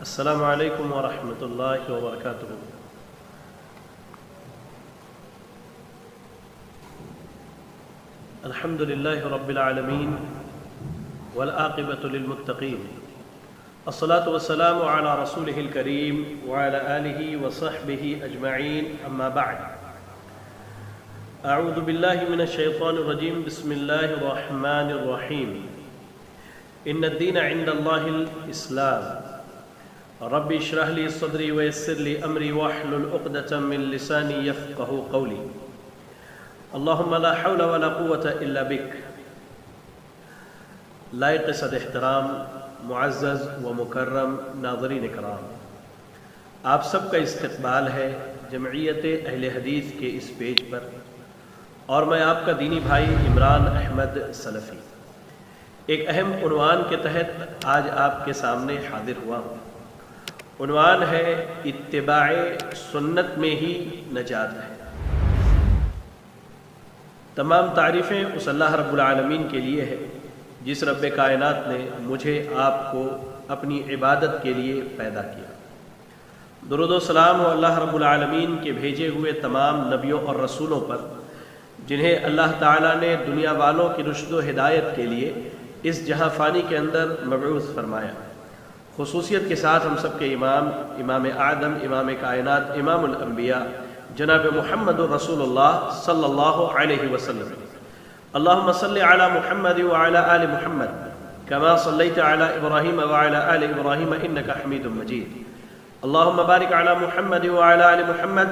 السلام علیکم ورحمۃ اللہ وبرکاتہ۔ الحمد للہ رب العالمین والعاقبۃ للمتقین، الصلاة والسلام علی رسولہ الکریم وعلی آلہ وصحبہ اجمعین، اما بعد۔ اعوذ باللہ من الشیطان الرجیم، بسم اللہ الرحمن الرحیم۔ ان الدین عند اللہ الاسلام، رب اشرح لي صدری ويسر لي امری واحلل عقدۃ من لسانی یفقهوا قولی۔ اللہم لا حول ولا قوة الا بک۔ لائق صد احترام، معزز و مکرم ناظرین کرام، آپ سب کا استقبال ہے جمعیت اہل حدیث کے اس پیج پر، اور میں آپ کا دینی بھائی عمران احمد سلفی ایک اہم عنوان کے تحت آج آپ کے سامنے حاضر ہوا ہوں۔ عنوان ہے اتباع سنت میں ہی نجات ہے۔ تمام تعریفیں اس اللہ رب العالمین کے لیے ہے جس رب کائنات نے مجھے آپ کو اپنی عبادت کے لیے پیدا کیا۔ درود و سلام ہو اللہ رب العالمین کے بھیجے ہوئے تمام نبیوں اور رسولوں پر، جنہیں اللہ تعالیٰ نے دنیا والوں کی رشد و ہدایت کے لیے اس جہاں فانی کے اندر مبعوث فرمایا۔ خصوصیت کے ساتھ ہم سب کے امام اعظم، امام کائنات، امام الانبیاء جناب محمد رسول اللہ صلی اللہ علیہ وسلم۔ اللہم صلی علی محمد وعلی آل محمد کما صلیت علی ابراہیم وعلی آل ابراہیم انک حمید مجید۔ اللہم بارک علی محمد وعلی آل محمد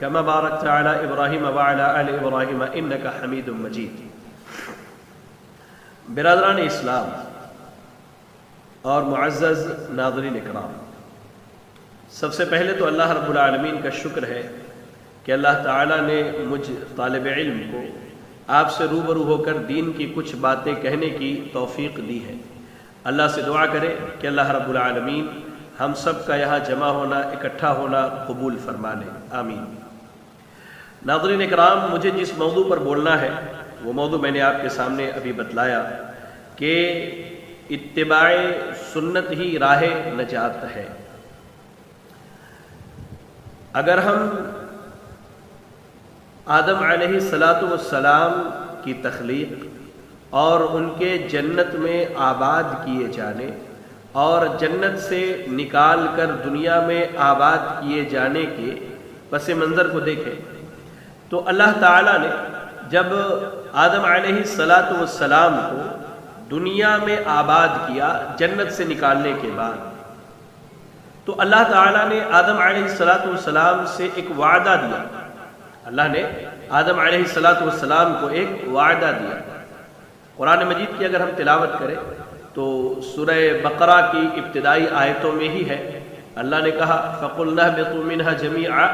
کما بارکت علی ابراہیم وعلی آل ابراہیم انک حمید مجید۔ برادران اسلام اور معزز ناظرین اکرام، سب سے پہلے تو اللہ رب العالمین کا شکر ہے کہ اللہ تعالیٰ نے مجھ طالب علم کو آپ سے روبرو ہو کر دین کی کچھ باتیں کہنے کی توفیق دی ہے۔ اللہ سے دعا کرے کہ اللہ رب العالمین ہم سب کا یہاں جمع ہونا، اکٹھا ہونا قبول فرما لے، آمین۔ ناظرین اکرام، مجھے جس موضوع پر بولنا ہے وہ موضوع میں نے آپ کے سامنے ابھی بتلایا کہ اتباع سنت ہی راہ نجات ہے۔ اگر ہم آدم علیہ السلام کی تخلیق اور ان کے جنت میں آباد کیے جانے اور جنت سے نکال کر دنیا میں آباد کیے جانے کے پس منظر کو دیکھیں تو اللہ تعالیٰ نے جب آدم علیہ السلام کو دنیا میں آباد کیا جنت سے نکالنے کے بعد، تو اللہ تعالیٰ نے آدم علیہ السلام سے ایک وعدہ دیا۔ اللہ نے آدم علیہ السلام کو ایک وعدہ دیا۔ قرآن مجید کی اگر ہم تلاوت کریں تو سورہ بقرہ کی ابتدائی آیتوں میں ہی ہے، اللہ نے کہا فَقُلْنَا اهْبِطُوا مِنْهَا جَمِيعًا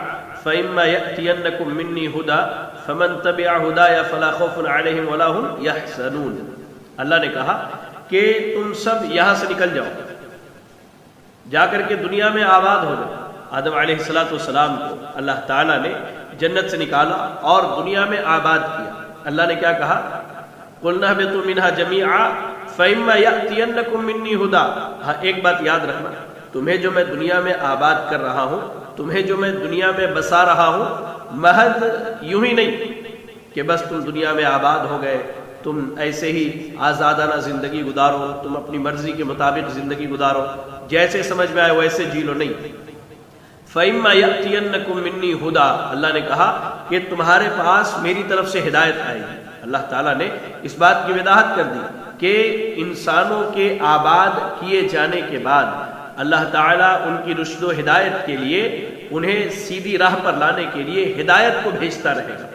فَإِمَّا يَأْتِيَنَّكُم مِّنِّي هُدًى فَمَن تَبِعَ هُدَايَ فَلَا خَوْفٌ عَلَيْهِمْ وَلَا هُمْ يَحْزَنُونَ۔ اللہ نے کہا کہ تم سب یہاں سے نکل جاؤ، جا کر کے دنیا میں آباد ہو جاؤ۔ آدم علیہ السلام کو اللہ تعالیٰ نے جنت سے نکالا اور دنیا میں آباد کیا۔ اللہ نے کیا کہا؟ قُلْنَا اهْبِطُوا مِنْهَا جَمِيعًا فَإِمَّا يَأْتِيَنَّكُم مِّنِّي هُدًى۔ ہاں، ایک بات یاد رکھنا، تمہیں جو میں دنیا میں آباد کر رہا ہوں، تمہیں جو میں دنیا میں بسا رہا ہوں، محض یوں ہی نہیں کہ بس تم دنیا میں آباد ہو گئے، تم ایسے ہی آزادانہ زندگی گزارو، تم اپنی مرضی کے مطابق زندگی گزارو، جیسے سمجھ میں آئے ویسے جی لو، نہیں۔ فَإِمَّا يَأْتِيَنَّكُم مِّنِّي هُدًى، اللہ نے کہا کہ تمہارے پاس میری طرف سے ہدایت آئے گی۔ اللہ تعالیٰ نے اس بات کی وضاحت کر دی کہ انسانوں کے آباد کیے جانے کے بعد اللہ تعالیٰ ان کی رشد و ہدایت کے لیے، انہیں سیدھی راہ پر لانے کے لیے ہدایت کو بھیجتا رہے گا۔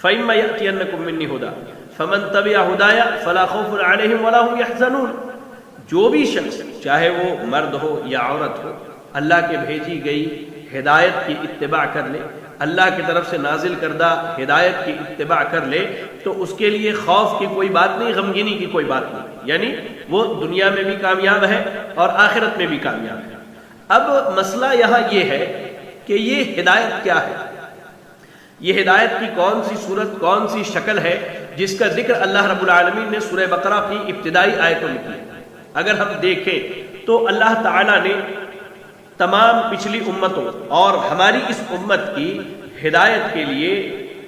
فَإِمَّا يَأْتِيَنَّكُم مِّنِّي هُدًى فَمَن تَبِعَ هُدَايَ فَلَا خَوْفٌ عَلَيْهِمْ وَلَا هُمْ يَحْزَنُونَ۔ جو بھی شخص، چاہے وہ مرد ہو یا عورت ہو، اللہ کے بھیجی گئی ہدایت کی اتباع کر لے، اللہ کی طرف سے نازل کردہ ہدایت کی اتباع کر لے، تو اس کے لیے خوف کی کوئی بات نہیں، غمگینی کی کوئی بات نہیں، یعنی وہ دنیا میں بھی کامیاب ہے اور آخرت میں بھی کامیاب ہے۔ اب مسئلہ یہاں یہ ہے کہ یہ ہدایت کیا ہے، یہ ہدایت کی کون سی صورت، کون سی شکل ہے جس کا ذکر اللہ رب العالمین نے سورہ بقرہ کی ابتدائی آیتوں میں کیا۔ اگر ہم دیکھیں تو اللہ تعالیٰ نے تمام پچھلی امتوں اور ہماری اس امت کی ہدایت کے لیے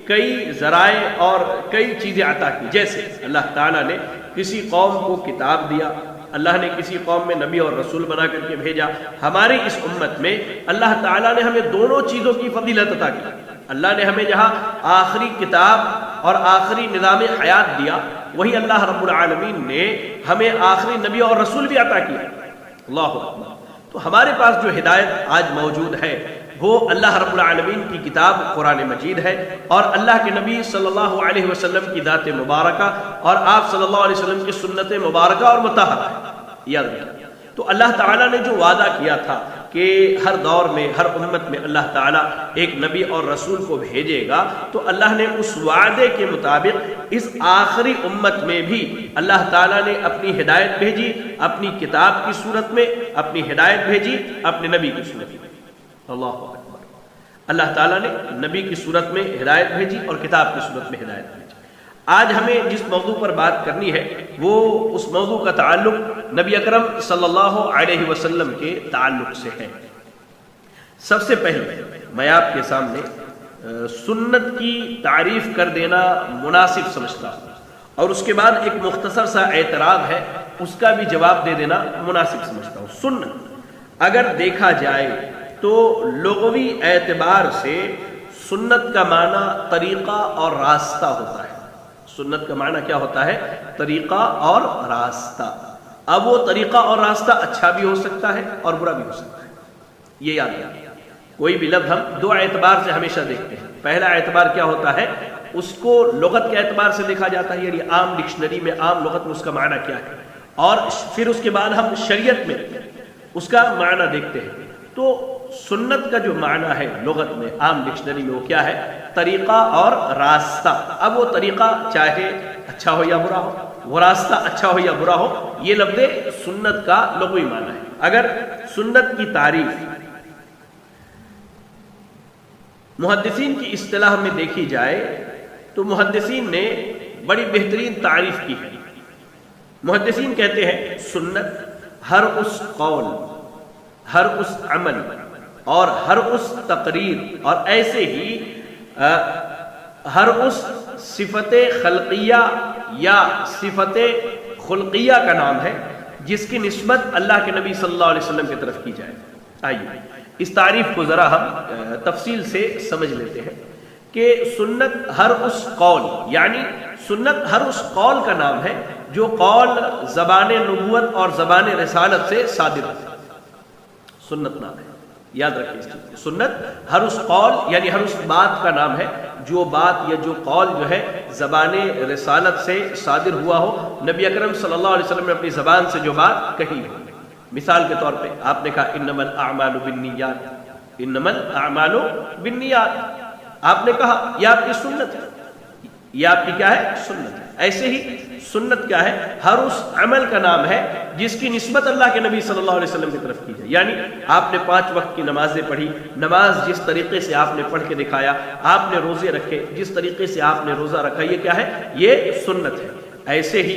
کئی ذرائع اور کئی چیزیں عطا کی. جیسے اللہ تعالیٰ نے کسی قوم کو کتاب دیا، اللہ نے کسی قوم میں نبی اور رسول بنا کر کے بھیجا. ہماری اس امت میں اللہ تعالیٰ نے ہمیں دونوں چیزوں کی فضیلت عطا کی. اللہ نے ہمیں جہاں آخری کتاب اور آخری نظام حیات دیا، وہی اللہ رب العالمین نے ہمیں آخری نبی اور رسول بھی عطا کیا. اللہ اکبر. تو ہمارے پاس جو ہدایت آج موجود ہے وہ اللہ رب العالمین کی کتاب قرآن مجید ہے، اور اللہ کے نبی صلی اللہ علیہ وسلم کی ذات مبارکہ اور آپ صلی اللہ علیہ وسلم کی سنت مبارکہ اور مطہرہ ہے. یاد رکھیے. تو اللہ تعالیٰ نے جو وعدہ کیا تھا کہ ہر دور میں ہر امت میں اللہ تعالیٰ ایک نبی اور رسول کو بھیجے گا، تو اللہ نے اس وعدے کے مطابق اس آخری امت میں بھی اللہ تعالیٰ نے اپنی ہدایت بھیجی، اپنی کتاب کی صورت میں اپنی ہدایت بھیجی، اپنے نبی کی صورت میں. اللہ اکبر. اللہ تعالیٰ نے نبی کی صورت میں ہدایت بھیجی اور کتاب کی صورت میں ہدایت بھیجی. آج ہمیں جس موضوع پر بات کرنی ہے وہ اس موضوع کا تعلق نبی اکرم صلی اللہ علیہ وسلم کے تعلق سے ہے. سب سے پہلے میں آپ کے سامنے سنت کی تعریف کر دینا مناسب سمجھتا ہوں، اور اس کے بعد ایک مختصر سا اعتراض ہے، اس کا بھی جواب دے دینا مناسب سمجھتا ہوں. سنت اگر دیکھا جائے تو لغوی اعتبار سے سنت کا معنی طریقہ اور راستہ ہوتا ہے. سنت کا معنی کیا ہوتا ہے؟ طریقہ اور راستہ. اب وہ طریقہ اور راستہ اچھا بھی ہو سکتا ہے اور برا بھی ہو سکتا ہے. یہ یاد رکھیے. کوئی بھی لفظ ہم دو اعتبار سے ہمیشہ دیکھتے ہیں. پہلا اعتبار کیا ہوتا ہے؟ اس کو لغت کے اعتبار سے دیکھا جاتا ہے، یعنی عام ڈکشنری میں عام لغت میں اس کا معنی کیا ہے، اور پھر اس کے بعد ہم شریعت میں اس کا معنی دیکھتے ہیں. تو سنت کا جو معنی ہے لغت میں عام ڈکشنری میں وہ کیا ہے؟ طریقہ اور راستہ. اب وہ طریقہ چاہے اچھا ہو یا برا ہو، وہ راستہ اچھا ہو یا برا ہو، یہ لفظ سنت کا لغوی معنی ہے. اگر سنت کی تعریف محدثین کی اصطلاح میں دیکھی جائے تو محدثین نے بڑی بہترین تعریف کی ہے. محدثین کہتے ہیں سنت ہر اس قول، ہر اس عمل اور ہر اس تقریر اور ایسے ہی ہر اس صفت خلقیہ یا صفت خلقیہ کا نام ہے جس کی نسبت اللہ کے نبی صلی اللہ علیہ وسلم کی طرف کی جائے. آئیے اس تعریف کو ذرا ہم تفصیل سے سمجھ لیتے ہیں کہ سنت ہر اس قول، یعنی سنت ہر اس قول کا نام ہے جو قول زبان نبوت اور زبان رسالت سے صادر ہے. سنت نام ہے. یاد رکھیں اس چیز کو. سنت ہر اس قول یعنی ہر اس بات کا نام ہے جو بات یا جو قول جو ہے زبان رسالت سے صادر ہوا ہو، نبی اکرم صلی اللہ علیہ وسلم نے اپنی زبان سے جو بات کہی ہو. مثال کے طور پہ آپ نے کہا انما الاعمال بالنیات، انما الاعمال بالنیات، آپ نے کہا یہ آپ کی سنت ہے، یہ آپ کی کیا ہے؟ سنت ہے. ایسے ہی سنت کیا ہے؟ ہر اس عمل کا نام ہے جس کی نسبت اللہ کے نبی صلی اللہ علیہ وسلم کی طرف کی جائے. یعنی آپ نے 5 وقت کی نمازیں پڑھی، نماز جس طریقے سے آپ نے پڑھ کے دکھایا، آپ نے روزے رکھے جس طریقے سے آپ نے روزہ رکھا، یہ کیا ہے؟ یہ سنت ہے. ایسے ہی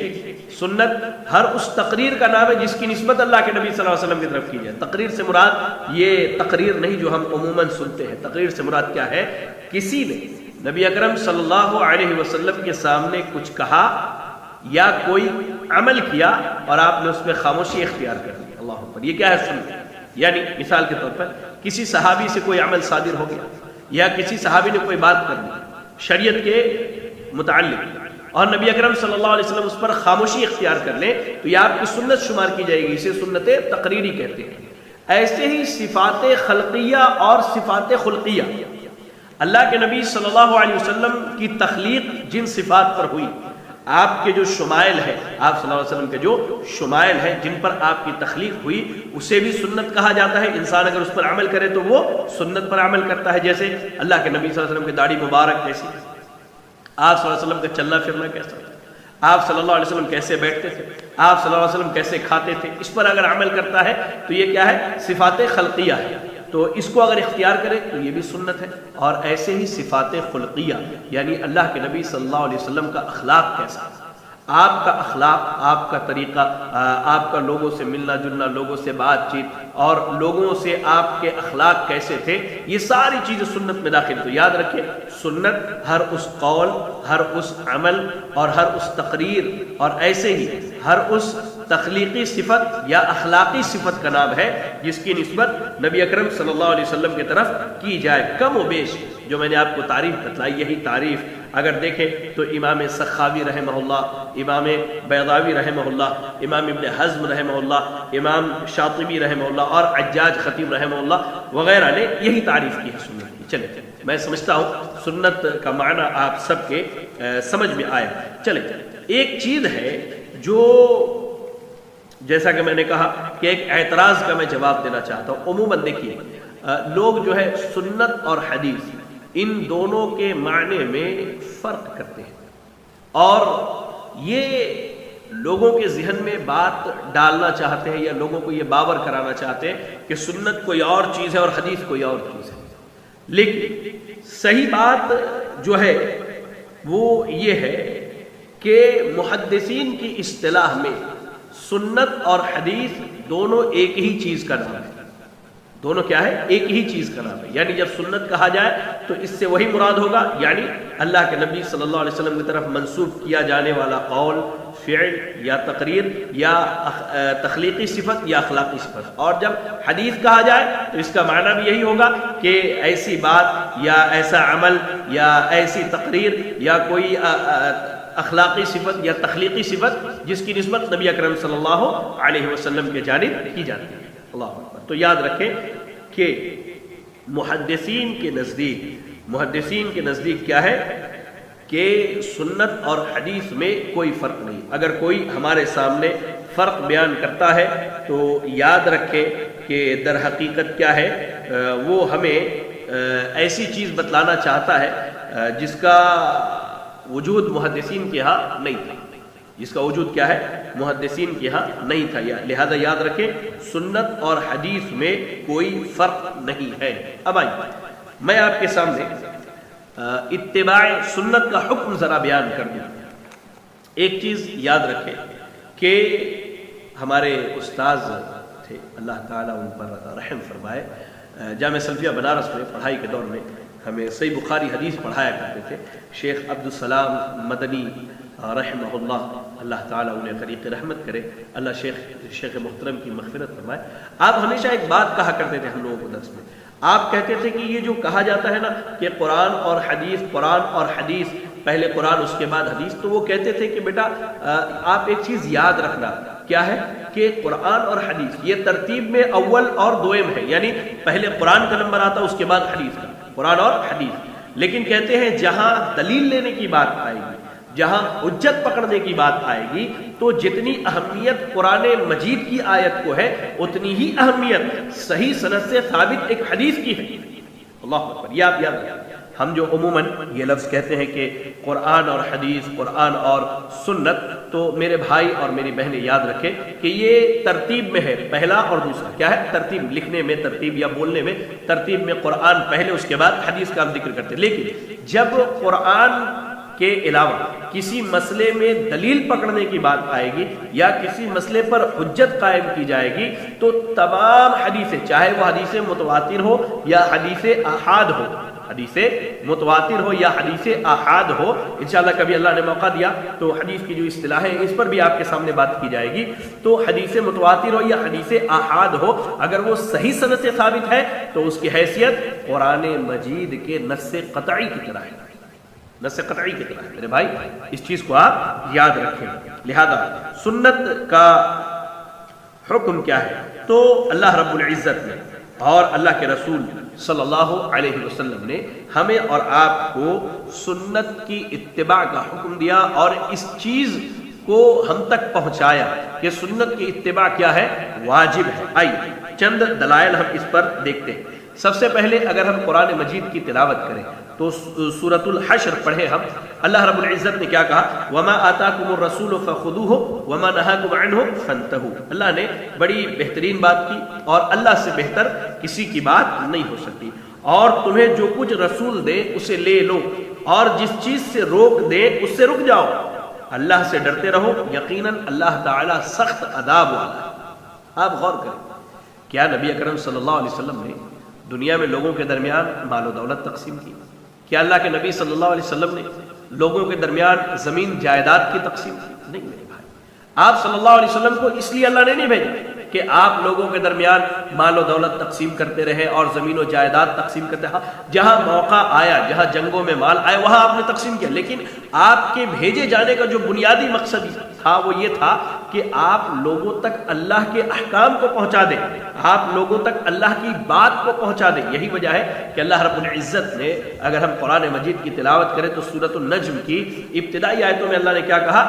سنت ہر اس تقریر کا نام ہے جس کی نسبت اللہ کے نبی صلی اللہ علیہ وسلم کی طرف کی جائے. تقریر سے مراد یہ تقریر نہیں جو ہم عموماً سنتے ہیں. تقریر سے مراد کیا ہے؟ کسی نے نبی اکرم صلی اللہ علیہ وسلم کے سامنے کچھ کہا یا کوئی عمل کیا اور آپ نے اس میں خاموشی اختیار کر لی. اللہ اکبر. یہ کیا ہے؟ سنت. یعنی مثال کے طور پر کسی صحابی سے کوئی عمل صادر ہو گیا یا کسی صحابی نے کوئی بات کر دی شریعت کے متعلق اور نبی اکرم صلی اللہ علیہ وسلم اس پر خاموشی اختیار کر لیں تو یہ آپ کی سنت شمار کی جائے گی. اسے سنت تقریری کہتے ہیں. ایسے ہی صفات خلقیہ اور صفات خلقیہ، اللہ کے نبی صلی اللہ علیہ وسلم کی تخلیق جن صفات پر ہوئی، آپ کے جو شمائل ہے، آپ صلی اللہ علیہ وسلم کے جو شمائل ہیں جن پر آپ کی تخلیق ہوئی، اسے بھی سنت کہا جاتا ہے. انسان اگر اس پر عمل کرے تو وہ سنت پر عمل کرتا ہے. جیسے اللہ کے نبی صلی اللہ علیہ وسلم کی داڑھی مبارک کیسی، آپ صلی اللہ علیہ وسلم کا چلنا پھرنا کیسا، آپ صلی اللہ علیہ وسلم کیسے بیٹھتے تھے، آپ صلی اللہ علیہ وسلم کیسے کھاتے تھے، اس پر اگر عمل کرتا ہے تو یہ کیا ہے؟ صفات خلقیہ ہے. تو اس کو اگر اختیار کرے تو یہ بھی سنت ہے. اور ایسے ہی صفات خلقیہ یعنی اللہ کے نبی صلی اللہ علیہ وسلم کا اخلاق کیسا، آپ کا اخلاق، آپ کا طریقہ، آپ کا لوگوں سے ملنا جلنا، لوگوں سے بات چیت، اور لوگوں سے آپ کے اخلاق کیسے تھے، یہ ساری چیزیں سنت میں داخل. تو یاد رکھیں، سنت ہر اس قول، ہر اس عمل اور ہر اس تقریر اور ایسے ہی ہر اس تخلیقی صفت یا اخلاقی صفت کا نام ہے جس کی نسبت نبی اکرم صلی اللہ علیہ وسلم کی طرف کی جائے. کم و بیش جو میں نے آپ کو تعریف بتلائی، یہی تعریف اگر دیکھیں تو امام سخاوی رحمہ اللہ، امام بیضاوی رحمہ اللہ، امام ابن حزم رحمہ اللہ، امام شاطبی رحمہ اللہ اور حجاج خطیب رحمہ اللہ وغیرہ نے یہی تعریف کی ہے سنت کی. چلے میں سمجھتا ہوں سنت کا معنی آپ سب کے سمجھ میں آیا. چلے ایک چیز ہے جو جیسا کہ میں نے کہا کہ ایک اعتراض کا میں جواب دینا چاہتا ہوں. عموماً دیکھیے لوگ جو ہے سنت اور حدیث ان دونوں کے معنی میں فرق کرتے ہیں، اور یہ لوگوں کے ذہن میں بات ڈالنا چاہتے ہیں یا لوگوں کو یہ باور کرانا چاہتے ہیں کہ سنت کوئی اور چیز ہے اور حدیث کوئی اور چیز ہے. لیکن صحیح بات جو ہے وہ یہ ہے کہ محدثین کی اصطلاح میں سنت اور حدیث دونوں ایک ہی چیز کا نام ہے. دونوں کیا ہے؟ ایک ہی چیز کا نام ہے. یعنی جب سنت کہا جائے تو اس سے وہی مراد ہوگا، یعنی اللہ کے نبی صلی اللہ علیہ وسلم کی طرف منسوب کیا جانے والا قول، فعل یا تقریر یا تخلیقی صفت یا اخلاقی صفت. اور جب حدیث کہا جائے تو اس کا معنی بھی یہی ہوگا کہ ایسی بات یا ایسا عمل یا ایسی تقریر یا کوئی اخلاقی صفت یا تخلیقی صفت جس کی نسبت نبی اکرم صلی اللہ علیہ وسلم کے جانب کی جاتی ہے. اللہ اکبر. تو یاد رکھیں کہ محدثین کے نزدیک کیا ہے کہ سنت اور حدیث میں کوئی فرق نہیں. اگر کوئی ہمارے سامنے فرق بیان کرتا ہے تو یاد رکھیں کہ در حقیقت کیا ہے، وہ ہمیں ایسی چیز بتلانا چاہتا ہے جس کا وجود محدثین کے ہاں نہیں تھا، جس کا وجود کیا ہے محدثین کے ہاں نہیں تھا. لہذا یاد رکھیں سنت اور حدیث میں کوئی فرق نہیں ہے. اب آئیے میں آپ کے سامنے اتباع سنت کا حکم ذرا بیان کر دوں. ایک چیز یاد رکھیں کہ ہمارے استاذ تھے، اللہ تعالیٰ ان پر رحم فرمائے، جامعہ سلفیہ بنارس میں پڑھائی کے دور میں ہمیں صحیح بخاری حدیث پڑھایا کرتے تھے. شیخ عبدالسلام مدنی رحمہ اللہ، اللہ تعالیٰ انہیں غریق رحمت کرے، اللہ شیخ محترم کی مغفرت فرمائے. آپ ہمیشہ ایک بات کہا کرتے تھے ہم لوگوں کو درس میں، آپ کہتے تھے کہ یہ جو کہا جاتا ہے نا کہ قرآن اور حدیث، پہلے قرآن اس کے بعد حدیث، تو وہ کہتے تھے کہ بیٹا آپ ایک چیز یاد رکھنا، کیا ہے کہ قرآن اور حدیث یہ ترتیب میں اول اور دوئم ہے، یعنی پہلے قرآن کا نمبر آتا اس کے بعد حدیث کا، قرآن اور حدیث. لیکن کہتے ہیں جہاں دلیل لینے کی بات آئے گی، جہاں حجت پکڑنے کی بات آئے گی، تو جتنی اہمیت قرآن مجید کی آیت کو ہے اتنی ہی اہمیت صحیح سند سے ثابت ایک حدیث کی ہے. اللہ اکبر. یہ آپ یاد رکھیں. ہم جو عموماً یہ لفظ کہتے ہیں کہ قرآن اور حدیث، قرآن اور سنت، تو میرے بھائی اور میری بہنیں یاد رکھیں کہ یہ ترتیب میں ہے، پہلا اور دوسرا. کیا ہے؟ ترتیب. لکھنے میں ترتیب یا بولنے میں ترتیب میں قرآن پہلے اس کے بعد حدیث کا ہم ذکر کرتے ہیں. لیکن جب قرآن کے علاوہ کسی مسئلے میں دلیل پکڑنے کی بات آئے گی یا کسی مسئلے پر حجت قائم کی جائے گی تو تمام حدیثیں، چاہے وہ حدیث متواتر ہو یا حدیث احاد ہو، حدیث متواتر ہو یا حدیث احاد ہو، انشاءاللہ کبھی اللہ نے موقع دیا تو حدیث کی جو اصطلاح ہے اس پر بھی آپ کے سامنے بات کی جائے گی. تو حدیث متواتر ہو یا حدیث احاد ہو، اگر وہ صحیح سند سے ثابت ہے تو اس کی حیثیت قرآن مجید کے نص قطعی کی طرح ہے، نص قطعی کی طرح. میرے بھائی اس چیز کو آپ یاد رکھیں. لہذا سنت کا حکم کیا ہے؟ تو اللہ رب العزت نے اور اللہ کے رسول صلی اللہ علیہ وسلم نے ہمیں اور آپ کو سنت کی اتباع کا حکم دیا اور اس چیز کو ہم تک پہنچایا کہ سنت کی اتباع کیا ہے؟ واجب ہے. آئیے چند دلائل ہم اس پر دیکھتے ہیں. سب سے پہلے اگر ہم قرآن مجید کی تلاوت کریں تو سورۃ الحشر پڑھیں ہم. اللہ رب العزت نے کیا کہا؟ وَمَا آتَاكُمُ الرَّسُولُ فَخُذُوهُ وَمَا نَهَاكُمْ عَنْهُ فَانْتَهُوا. اللہ نے بڑی بہترین بات کی اور اللہ سے بہتر کسی کی بات نہیں ہو سکتی. اور تمہیں جو کچھ رسول دے اسے لے لو اور جس چیز سے روک دے اس سے رک جاؤ. اللہ سے ڈرتے رہو، یقیناً اللہ تعالیٰ سخت عذاب والا ہے۔ آپ غور کریں، کیا نبی اکرم صلی اللہ علیہ وسلم نے دنیا میں لوگوں کے درمیان مال و دولت تقسیم کی؟ کیا اللہ کے نبی صلی اللہ علیہ وسلم نے لوگوں کے درمیان زمین جائیداد کی تقسیم کی؟ نہیں میرے بھائی، آپ صلی اللہ علیہ وسلم کو اس لیے اللہ نے نہیں بھیجا کہ آپ لوگوں کے درمیان مال و دولت تقسیم کرتے رہے اور زمین و جائیداد تقسیم کرتے رہے۔ جہاں موقع آیا، جہاں جنگوں میں مال آئے، وہاں آپ نے تقسیم کیا، لیکن آپ کے بھیجے جانے کا جو بنیادی مقصد تھا وہ یہ تھا کہ آپ لوگوں تک اللہ کے احکام کو پہنچا دیں، آپ لوگوں تک اللہ کی بات کو پہنچا دیں۔ یہی وجہ ہے کہ اللہ رب العزت نے، اگر ہم قرآن مجید کی تلاوت کریں تو سورۃ النجم کی ابتدائی آیتوں میں اللہ نے کیا کہا؟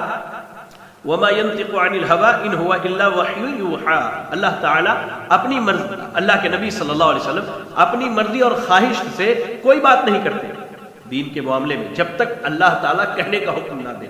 وَمَا يَنطِقُ عَنِ الْهَوَىٰ إِنْ هُوَ إِلَّا وَحْيٌ يُوحَىٰ۔ اللہ تعالیٰ اپنی مرضی، اللہ کے نبی صلی اللہ علیہ وسلم اپنی مرضی اور خواہش سے کوئی بات نہیں کرتے دین کے معاملے میں، جب تک اللہ تعالیٰ کہنے کا حکم نہ دے۔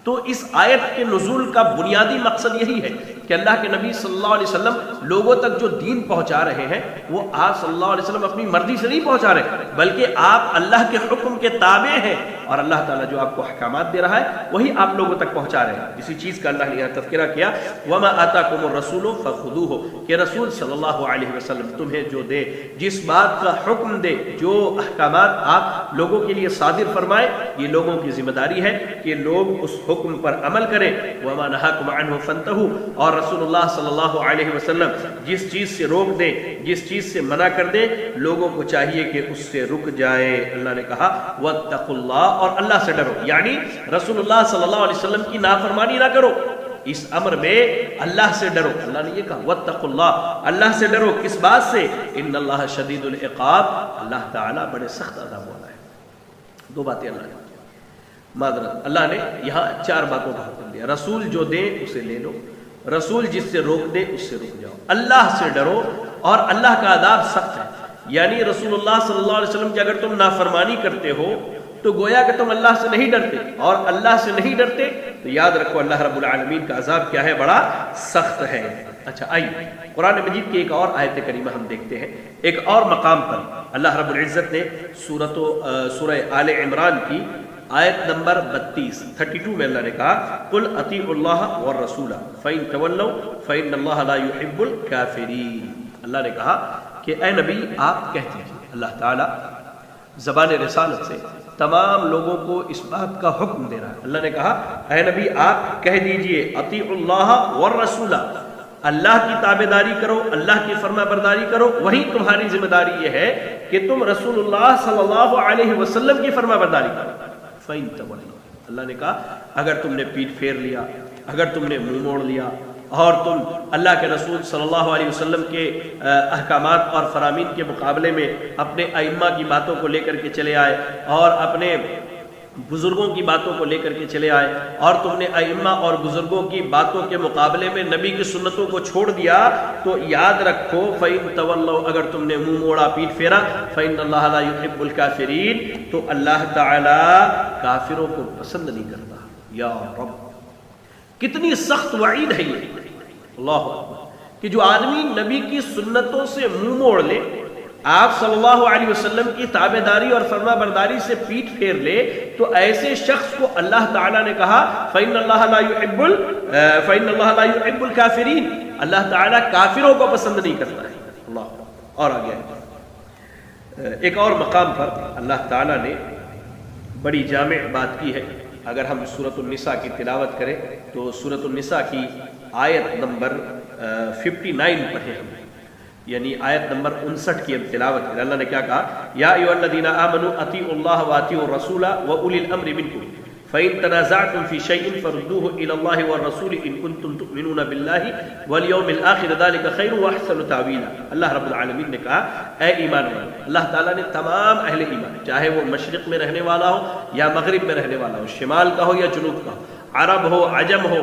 تو اس آیت کے نزول کا بنیادی مقصد یہی ہے کہ اللہ کے نبی صلی اللہ علیہ وسلم لوگوں تک جو دین پہنچا رہے ہیں وہ آپ صلی اللہ علیہ وسلم اپنی مرضی سے نہیں پہنچا رہے، بلکہ آپ اللہ کے حکم کے تابع ہیں، اور اللہ تعالیٰ جو آپ کو احکامات دے رہا ہے وہی آپ لوگوں تک پہنچا رہے ہیں۔ اسی چیز کا اللہ نے یہاں تذکرہ کیا، وَمَا آتَاكُمُ الرَّسُولُ فَخُذُوهُ، کہ رسول صلی اللہ علیہ وسلم تمہیں جو دے، جس بات کا حکم دے، جو احکامات آپ لوگوں کے لیے صادر فرمائے، یہ لوگوں کی ذمہ داری ہے کہ لوگ اس حکم پر عمل کریں۔ وَمَا نَهَاكُمْ عَنْهُ فَانْتَهُوا، اور رسول اللہ صلی اللہ علیہ وسلم جس چیز سے روک دیں، جس چیز سے منع کر دیں، لوگوں کو چاہیے کہ اس سے رک جائیں۔ اللہ نے کہا وَاتَّقُوا اللَّهَ، اور اللہ سے ڈرو، یعنی رسول اللہ صلی اللہ علیہ وسلم کی نافرمانی نہ کرو، اس امر میں اللہ سے ڈرو۔ اللہ نے یہ کہا وَاتَّقُوا اللَّهَ، اللہ سے ڈرو، کس بات سے؟ إِنَّ اللَّهَ شَدِيدُ الْعِقَابِ، اللہ تعالیٰ بڑے سخت عذاب والا ہے۔ دو باتیں اللہ نے معذرت، اللہ نے یہاں چار باتوں کا حکم دیا۔ رسول جو دے اسے لے لو، رسول جس سے روک دے اس سے رک جاؤ، اللہ سے ڈرو، اور اللہ کا عذاب سخت ہے۔ یعنی رسول اللہ صلی اللہ علیہ وسلم کی اگر تم نافرمانی کرتے ہو تو گویا کہ تم اللہ سے نہیں ڈرتے، اور اللہ سے نہیں ڈرتے تو یاد رکھو اللہ رب العالمین کا عذاب کیا ہے؟ بڑا سخت ہے۔ اچھا آئیے قرآن مجید کی ایک اور آیت کریمہ ہم دیکھتے ہیں۔ ایک اور مقام پر اللہ رب العزت نے سورہ آل عمران کی آیت نمبر 32 میں اللہ نے کہا قُلْ أَطِيعُوا اللَّهَ وَالرَّسُولَ فَإِن تَوَلَّوْا فَإِنَّ اللَّهَ لَا يُحِبُّ الْكَافِرِينَ۔ اللہ نے کہا کہ اے نبی آپ کہتے ہیں، اللہ تعالیٰ زبان رسالت سے تمام لوگوں کو اس بات کا حکم دے رہا ہے۔ اللہ نے کہا اے نبی آپ کہہ دیجئے اطیعوا اللہ والرسول، اللہ کی تابعداری کرو، اللہ کی فرما برداری کرو، وہی تمہاری ذمہ داری یہ ہے کہ تم رسول اللہ صلی اللہ علیہ وسلم کی فرما برداری کرو۔ فَإِن تَوَلَّوْا، اللہ نے کہا اگر تم نے پیٹھ پھیر لیا، اگر تم نے منہ موڑ لیا، اور تم اللہ کے رسول صلی اللہ علیہ وسلم کے احکامات اور فرامین کے مقابلے میں اپنے ائمہ کی باتوں کو لے کر کے چلے آئے، اور اپنے بزرگوں کی باتوں کو لے کر کے چلے آئے، اور تم نے ائمہ اور بزرگوں کی باتوں کے مقابلے میں نبی کی سنتوں کو چھوڑ دیا، تو یاد رکھو فَإِن تَوَلَّوْا، اگر تم نے منہ موڑا، پیٹھ پھیرا، فَإِنَّ اللَّهَ لَا يُحِبُّ الْكَافِرِينَ، تو اللہ تعالی کافروں کو پسند نہیں کرتا۔ یا رب، کتنی سخت وعید ہے یہ، اللہ اکبر، کہ جو آدمی نبی کی سنتوں سے منہ موڑ لے، آپ صلی اللہ علیہ وسلم کی تابعداری اور فرما برداری سے پیٹھ پھیر لے، تو ایسے شخص کو اللہ تعالیٰ نے کہا فَإِنَّ اللَّهَ لَا يُحِبُّ الْكَافِرِينَ، اللہ تعالیٰ کافروں کو پسند نہیں کرتا ہے۔ اللہ، اور آگے ایک اور مقام پر اللہ تعالیٰ نے بڑی جامع بات کی ہے۔ اگر ہم سورۃ النساء کی تلاوت کریں تو سورۃ النساء کی آیت نمبر 59 پڑھیں ہم، یعنی آیت نمبر 59 کی تلاوت کریں۔ اللہ نے کیا کہا؟ یا ایھا الذین آمنوا اطیعوا اللہ واطیعوا الرسول واولی الامر منکم فإن تنازعتم في شيء فردوه إلى الله والرسول إن كنتم تؤمنون بالله واليوم الآخر ذلك خير وأحسن تأويلا۔ اللہ رب العالمین نے کہا اے ایمان والو، اللہ تعالیٰ نے تمام اہل ایمان، چاہے وہ مشرق میں رہنے والا ہو یا مغرب میں رہنے والا ہو، شمال کا ہو یا جنوب کا ہو، عرب ہو عجم ہو،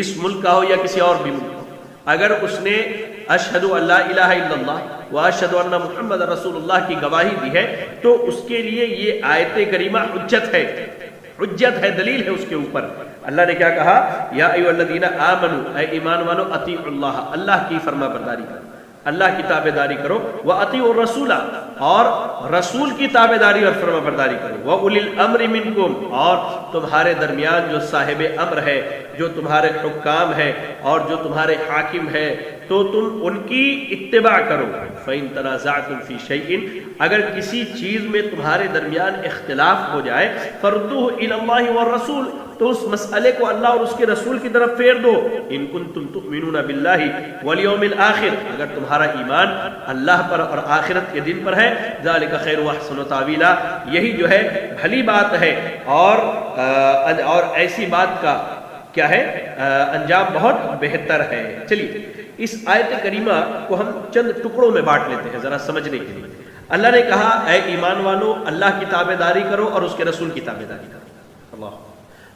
اس ملک کا ہو یا کسی اور بھی ملک ہو، اگر اس نے اشہد ان لا الہ الا اللہ واشہد ان محمد رسول اللہ کی گواہی دی ہے تو اس کے لیے یہ آیت کریمہ حجت ہے، حجت ہے، دلیل ہے اس کے اوپر۔ اللہ نے کیا کہا؟ یا ایھا الذین آمنوا، اے ایمان والو، اطیعوا اللہ، اللہ کی فرما برداری کرو، اللہ کی تابع داری کرو، وَأَطِيعُوا الرَّسُولَ اور رسول کی تابع داری اور فرما برداری کرو، وَأُولِي الْأَمْرِ مِنْكُمْ اور تمہارے درمیان جو صاحب امر ہے، جو تمہارے حکام ہے اور جو تمہارے حاکم ہے تو تم ان کی اتباع کرو۔ فَإِن تَنَازَعْتُمْ فِي شَيْءٍ اگر کسی چیز میں تمہارے درمیان اختلاف ہو جائے، فَرُدُّوهُ إِلَى اللَّهِ وَالرَّسُولِ تو اس مسئلے کو اللہ اور اس کے رسول کی طرف پھیر دو۔ ان کنتم تؤمنون باللہ والیوم الآخر اگر تمہارا ایمان اللہ پر اور آخرت کے دن پر ہے، ذالک خیر واحسن تاویلا یہی جو ہے بھلی بات ہے اور ایسی بات کا کیا ہے انجام بہت بہتر ہے۔ چلیے اس آیت کریمہ کو ہم چند ٹکڑوں میں بانٹ لیتے ہیں ذرا سمجھنے کے لیے۔ اللہ نے کہا اے ایمان والو اللہ کی تابع داری کرو اور اس کے رسول کی تابع داری کرو۔ اللہ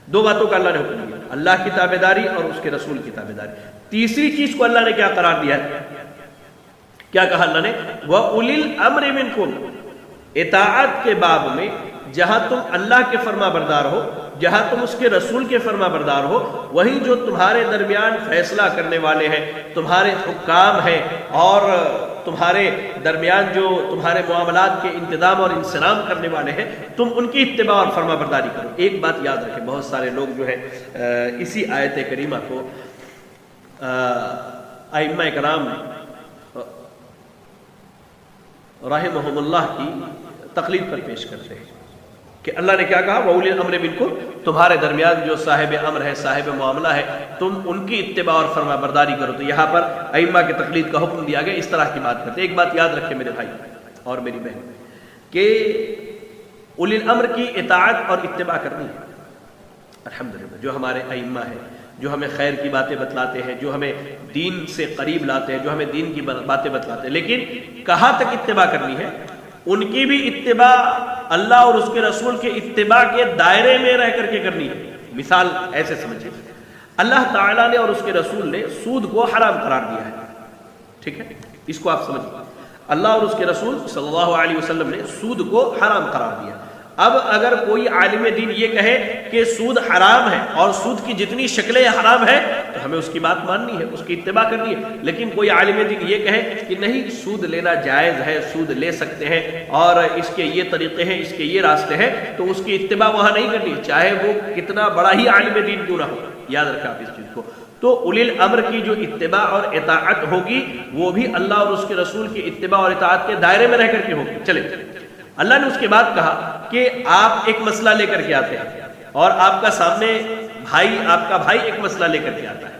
دو باتوں کا اللہ نے حکم دیا، اللہ کی تابع داری اور اس کے رسول کی تابع داری۔ تیسری چیز کو اللہ نے کیا قرار دیا ہے؟ کیا کہا اللہ نے؟ وَأُولِي الْأَمْرِ مِنْكُمْ اطاعت کے باب میں جہاں تم اللہ کے فرما بردار ہو، جہاں تم اس کے رسول کے فرما بردار ہو، وہی جو تمہارے درمیان فیصلہ کرنے والے ہیں، تمہارے حکام ہیں اور تمہارے درمیان جو تمہارے معاملات کے انتظام اور انسلام کرنے والے ہیں، تم ان کی اتباع اور فرما برداری کرو۔ ایک بات یاد رکھیں، بہت سارے لوگ جو ہے اسی آیت کریمہ کو ائمہ کرام رحمہم اللہ کی تقلید پر پیش کرتے ہیں کہ اللہ نے کیا کہا؟ وَأُولِي الْأَمْرِ مِنْكُمْ تمہارے درمیان جو صاحب امر ہے، صاحب معاملہ ہے، تم ان کی اتباع اور فرما برداری کرو۔ تو یہاں پر ائمہ کی تقلید کا حکم دیا گیا، اس طرح کی بات کرتے ہیں۔ ایک بات یاد رکھیں میرے بھائی اور میری بہن کہ اولی الامر کی اطاعت اور اتباع کرنی ہے۔ الحمدللہ جو ہمارے ائمہ ہیں، جو ہمیں خیر کی باتیں بتلاتے ہیں، جو ہمیں دین سے قریب لاتے ہیں، جو ہمیں دین کی باتیں بتلاتے ہیں، لیکن کہاں تک اتباع کرنی ہے؟ ان کی بھی اتباع اللہ اور اس کے رسول کے اتباع کے دائرے میں رہ کر کے کرنی ہے۔ مثال ایسے سمجھیں، اللہ تعالیٰ نے اور اس کے رسول نے سود کو حرام قرار دیا ہے، ٹھیک ہے؟ اس کو آپ سمجھیں، اللہ اور اس کے رسول صلی اللہ علیہ وسلم نے سود کو حرام قرار دیا۔ اب اگر کوئی عالم دین یہ کہے کہ سود حرام ہے اور سود کی جتنی شکلیں حرام ہے تو ہمیں اس کی بات ماننی ہے، اس کی اتباع کرنی ہے۔ لیکن کوئی عالم دین یہ کہے کہ نہیں سود لینا جائز ہے، سود لے سکتے ہیں اور اس کے یہ طریقے ہیں، اس کے یہ راستے ہیں، تو اس کی اتباع وہاں نہیں کرنی، چاہے وہ کتنا بڑا ہی عالم دین کیوں نہ ہو۔ یاد رکھیں آپ اس چیز کو۔ تو اولی الامر کی جو اتباع اور اطاعت ہوگی وہ بھی اللہ اور اس کے رسول کی اتباع اور اطاعت کے دائرے میں رہ کر کے ہوگی۔ چلے اللہ نے اس کے بعد کہا کہ آپ ایک مسئلہ لے کر کے آتے ہیں اور آپ کا سامنے بھائی، آپ کا بھائی ایک مسئلہ لے کر کے آتا ہے،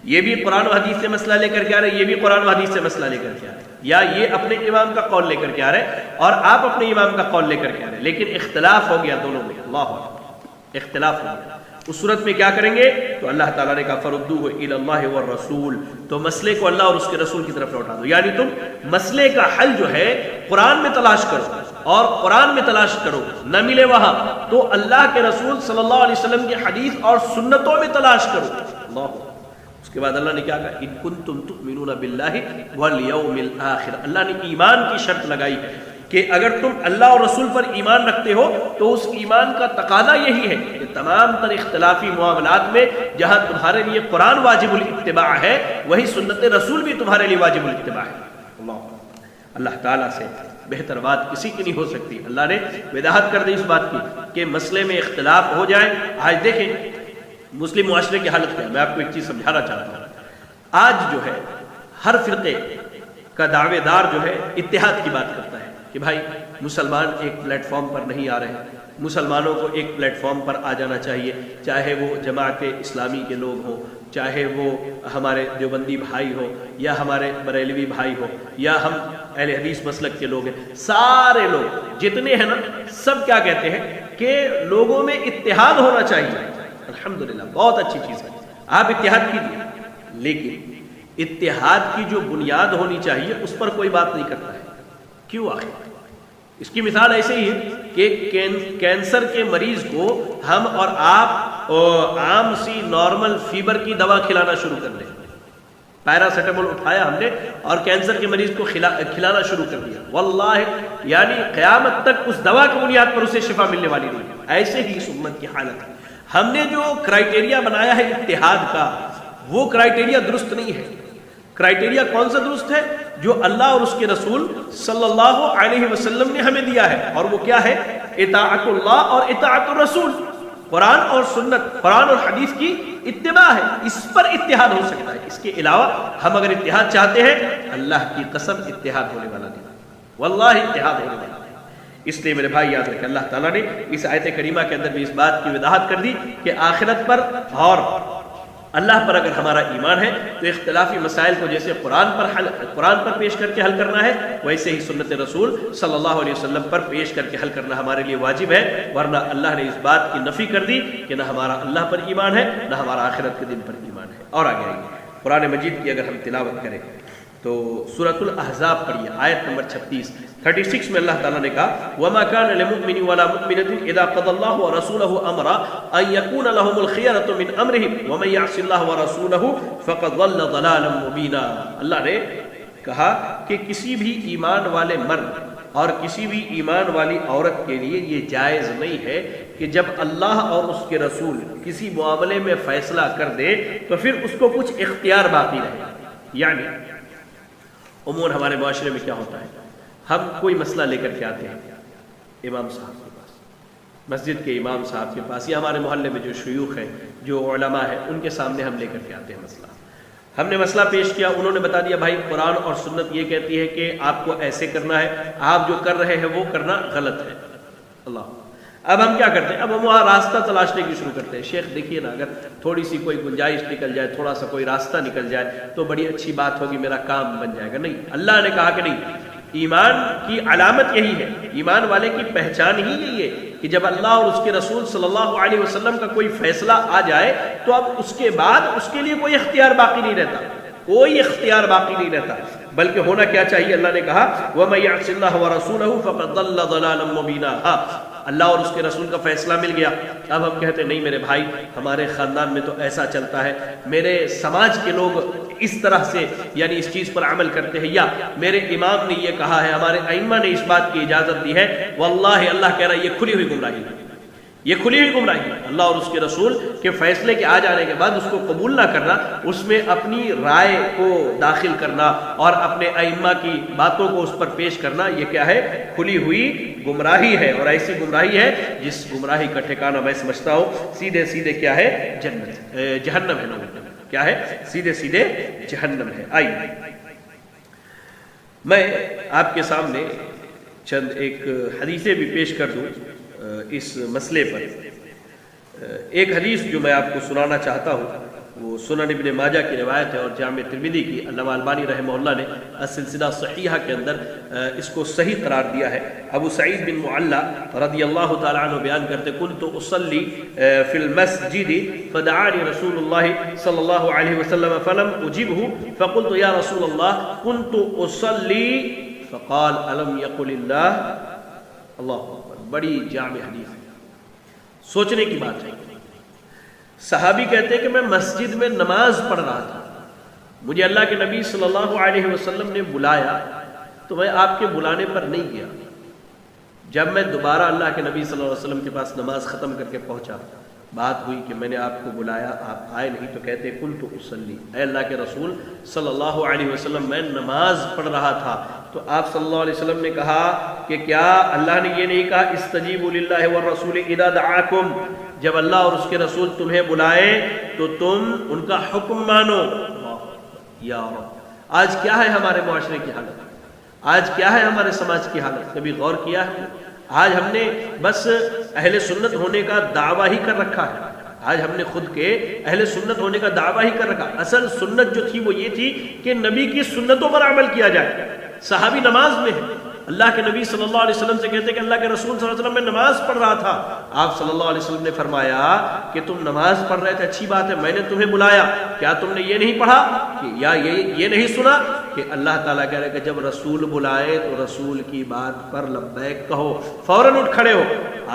یہ بھی قرآن و حدیث سے مسئلہ لے کر کے آ رہے، یہ بھی قرآن و حدیث سے مسئلہ لے کر کے آ رہے، یا یہ اپنے امام کا قول لے کر کے آ رہے اور آپ اپنے امام کا قول لے کر کے آ رہے، لیکن اختلاف ہو گیا دونوں میں، اللہ اکبر، اختلاف ہو گیا۔ اس صورت میں کیا کریں گے؟ تو اللہ تعالیٰ نے کہا فَرُدُّوهُ إِلَى اللَّهِ وَالرَّسُولِ تو مسئلے کو اللہ اور اس کے رسول کی طرف لوٹا دو، یعنی تم مسئلے کا حل جو ہے قرآن میں تلاش کرو اور قرآن میں تلاش کرو، نہ ملے وہاں تو اللہ کے رسول صلی اللہ علیہ وسلم کی حدیث اور سنتوں میں تلاش کرو۔ اللہ اس کے بعد اللہ نے کیا کہا؟ اِن كُنتُمْ تُؤْمِنُونَ بِاللَّهِ وَالْيَوْمِ الْآخِرِ اللہ نے ایمان کی شرط لگائی ہے کہ اگر تم اللہ اور رسول پر ایمان رکھتے ہو تو اس ایمان کا تقاضا یہی ہے کہ تمام تر اختلافی معاملات میں جہاں تمہارے لیے قرآن واجب الاتباع ہے، وہی سنت رسول بھی تمہارے لیے واجب الاتباع ہے۔ اللہ تعالیٰ سے بہتر بات کسی کی نہیں ہو سکتی۔ اللہ نے وضاحت کر دی اس بات کی کہ مسئلے میں اختلاف ہو جائے۔ آج دیکھیں مسلم معاشرے کی حالت کیا ہے، میں آپ کو ایک چیز سمجھانا چاہتا ہوں۔ آج جو ہے ہر فرقے کا دعوے دار جو ہے اتحاد کی بات کرتا ہے کہ بھائی مسلمان ایک پلیٹ فارم پر نہیں آ رہے ہیں، مسلمانوں کو ایک پلیٹ فارم پر آ جانا چاہیے، چاہے وہ جماعت اسلامی کے لوگ ہوں، چاہے وہ ہمارے دیوبندی بھائی ہو یا ہمارے بریلوی بھائی ہو یا ہم اہل حدیث مسلک کے لوگ ہیں، سارے لوگ جتنے ہیں نا سب کیا کہتے ہیں کہ لوگوں میں اتحاد ہونا چاہیے۔ الحمدللہ بہت اچھی چیز ہے، آپ اتحاد کیجیے، لیکن اتحاد کی جو بنیاد ہونی چاہیے اس پر کوئی بات نہیں کرتا ہے۔ کیوں آخر؟ اس کی مثال ایسے ہی ہے کہ کینسر کے مریض کو ہم اور آپ عام سی نارمل فیبر کی دوا کھلانا شروع کر دیں، پیراسیٹامول اٹھایا ہم نے اور کینسر کے مریض کو کھلانا شروع کر دیا، واللہ یعنی قیامت تک اس دوا کی بنیاد پر اسے شفا ملنے والی نہیں ہے۔ ایسے ہی اس امت کی حالت ہے۔ ہم نے جو کرائٹیریا بنایا ہے اتحاد کا، وہ کرائٹیریا درست نہیں ہے۔ کرائٹیریا کون سا درست ہے؟ جو اللہ اور اس کے رسول صلی اللہ علیہ وسلم نے ہمیں دیا ہے، اور وہ کیا ہے؟ اطاعت اللہ اور اطاعت الرسول، قرآن اور سنت، قرآن اور حدیث کی اتباع ہے، اس پر اتحاد ہو سکتا ہے۔ اس کے علاوہ ہم اگر اتحاد چاہتے ہیں، اللہ کی قسم اتحاد ہونے والا نہیں، واللہ اتحاد ہونے والا نہیں۔ اس لیے میرے بھائی یاد رکھیں، اللہ تعالیٰ نے اس آیت کریمہ کے اندر بھی اس بات کی وضاحت کر دی کہ آخرت پر اور اللہ پر اگر ہمارا ایمان ہے تو اختلافی مسائل کو جیسے قرآن پر پیش کر کے حل کرنا ہے، ویسے ہی سنت رسول صلی اللہ علیہ وسلم پر پیش کر کے حل کرنا ہمارے لیے واجب ہے، ورنہ اللہ نے اس بات کی نفی کر دی کہ نہ ہمارا اللہ پر ایمان ہے نہ ہمارا آخرت کے دن پر ایمان ہے۔ اور آگے آئیے، قرآن مجید کی اگر ہم تلاوت کریں تو سورۃ الاحزاب پڑھیے، آیت نمبر 36 میں اللہ تعالیٰ نے کہا وَمَا كَانَ لِمُؤْمِنٍ وَلَا مُؤْمِنَةٍ إِذَا قَضَى اللَّهُ وَرَسُولُهُ أَمْرًا أَن يَكُونَ لَهُمُ الْخِيَرَةُ مِنْ أَمْرِهِمْ وَمَن يَعْصِ اللَّهَ وَرَسُولَهُ فَقَدْ ضَلَّ ضَلَالًا مُبِينًا۔ اللہ نے کہا کہ کسی بھی ایمان والے مرد اور کسی بھی ایمان والی عورت کے لیے یہ جائز نہیں ہے کہ جب اللہ اور اس کے رسول کسی معاملے میں فیصلہ کر دے تو پھر اس کو کچھ اختیار باقی رہے۔ یعنی عموماً ہمارے معاشرے میں کیا ہوتا ہے، ہم کوئی مسئلہ لے کر کے آتے ہیں امام صاحب کے پاس، مسجد کے امام صاحب کے پاس، یا ہمارے محلے میں جو شیوخ ہیں، جو علماء ہیں، ان کے سامنے ہم لے کر کے آتے ہیں مسئلہ۔ ہم نے مسئلہ پیش کیا، انہوں نے بتا دیا بھائی قرآن اور سنت یہ کہتی ہے کہ آپ کو ایسے کرنا ہے، آپ جو کر رہے ہیں وہ کرنا غلط ہے۔ اللہ، اب ہم کیا کرتے ہیں؟ اب ہم وہاں راستہ تلاشنے کی شروع کرتے ہیں۔ شیخ دیکھیے نا، اگر تھوڑی سی کوئی گنجائش نکل جائے، تھوڑا سا کوئی راستہ نکل جائے تو بڑی اچھی بات ہوگی، میرا کام بن جائے گا۔ نہیں، اللہ نے کہا کہ نہیں، ایمان کی علامت یہی ہے، ایمان والے کی پہچان ہی یہی ہے کہ جب اللہ اور اس کے رسول صلی اللہ علیہ وسلم کا کوئی فیصلہ آ جائے تو اب اس کے بعد اس کے لیے کوئی اختیار باقی نہیں رہتا، کوئی اختیار باقی نہیں رہتا، بلکہ ہونا کیا چاہیے؟ اللہ نے کہا وَمَن يَعْصِ اللَّهَ وَرَسُولَهُ فَقَدْ ضَلَّ ضَلَالًا مُبِينًا۔ اللہ اور اس کے رسول کا فیصلہ مل گیا، اب ہم کہتے نہیں میرے بھائی ہمارے خاندان میں تو ایسا چلتا ہے، میرے سماج کے لوگ اس طرح سے یعنی اس چیز پر عمل کرتے ہیں، یا میرے امام نے یہ کہا ہے، ہمارے ائمہ نے اس بات کی اجازت دی ہے۔ واللہ اللہ کہہ رہا ہے یہ کھلی ہوئی گمراہی ہے، یہ کھلی ہوئی گمراہی ہے۔ اللہ اور اس کے رسول کے فیصلے کے آ جانے کے بعد اس کو قبول نہ کرنا، اس میں اپنی رائے کو داخل کرنا اور اپنے ائمہ کی باتوں کو اس پر پیش کرنا، یہ کیا ہے؟ کھلی ہوئی گمراہی ہے، اور ایسی گمراہی ہے جس گمراہی کا ٹھکانہ میں سمجھتا ہوں سیدھے سیدھے کیا ہے؟ جہنم ہے۔ لوگوں کیا ہے؟ سیدھے سیدھے جہنم ہے۔ آئیے میں آپ کے سامنے چند ایک حدیثیں بھی پیش کر دوں اس مسئلے پر۔ ایک حدیث جو میں آپ کو سنانا چاہتا ہوں وہ سنن ابن ماجہ کی روایت ہے اور جامع ترمذی کی، علامہ البانی رحمہ اللہ نے السلسلہ صحیحہ کے اندر اس کو صحیح قرار دیا ہے۔ ابو سعید بن معلّہ رضی اللہ تعالیٰ عنہ بیان کرتے كنت اصلی فی المسجد فدعانی رسول اللہ صلی اللہ علیہ وسلم فلم اجبه فقلت یا رسول اللہ كنت اصلی فقال الم یقل اللہ۔ اللہ اکبر، بڑی جامع حدیث ہے، سوچنے کی بات ہے۔ صحابی کہتے ہیں کہ میں مسجد میں نماز پڑھ رہا تھا، مجھے اللہ کے نبی صلی اللہ علیہ وسلم نے بلایا تو میں آپ کے بلانے پر نہیں گیا۔ جب میں دوبارہ اللہ کے نبی صلی اللہ علیہ وسلم کے پاس نماز ختم کر کے پہنچا، بات ہوئی کہ میں نے آپ کو بلایا، آپ آئے نہیں، تو کہتے کنت اصلی، اے اللہ کے رسول صلی اللہ علیہ وسلم میں نماز پڑھ رہا تھا۔ تو آپ صلی اللہ علیہ وسلم نے کہا کہ کیا اللہ نے یہ نہیں کہا استجیبوا للہ والرسول اذا دعاکم، جب اللہ اور اس کے رسول تمہیں بلائے تو تم ان کا حکم مانو۔ یا رب، آج کیا ہے ہمارے معاشرے کی حالت، آج کیا ہے ہمارے سماج کی حالت؟ کبھی غور کیا ہے؟ آج ہم نے بس اہل سنت ہونے کا دعویٰ ہی کر رکھا ہے، آج ہم نے خود کے اہل سنت ہونے کا دعویٰ ہی کر رکھا۔ اصل سنت جو تھی وہ یہ تھی کہ نبی کی سنتوں پر عمل کیا جائے۔ صحابی نماز میں ہے، اللہ کے نبی صلی اللہ علیہ وسلم سے کہتے کہ اللہ کے رسول صلی اللہ علیہ وسلم میں نماز پڑھ رہا تھا۔ آپ صلی اللہ علیہ وسلم نے فرمایا کہ تم نماز پڑھ رہے تھے، اچھی بات ہے، میں نے تمہیں بلایا، کیا تم نے یہ نہیں پڑھا کہ یا یہ نہیں سنا کہ اللہ تعالیٰ کہہ رہے کہ جب رسول بلائے تو رسول کی بات پر لبیک کہو، فوراً اٹھ کھڑے ہو۔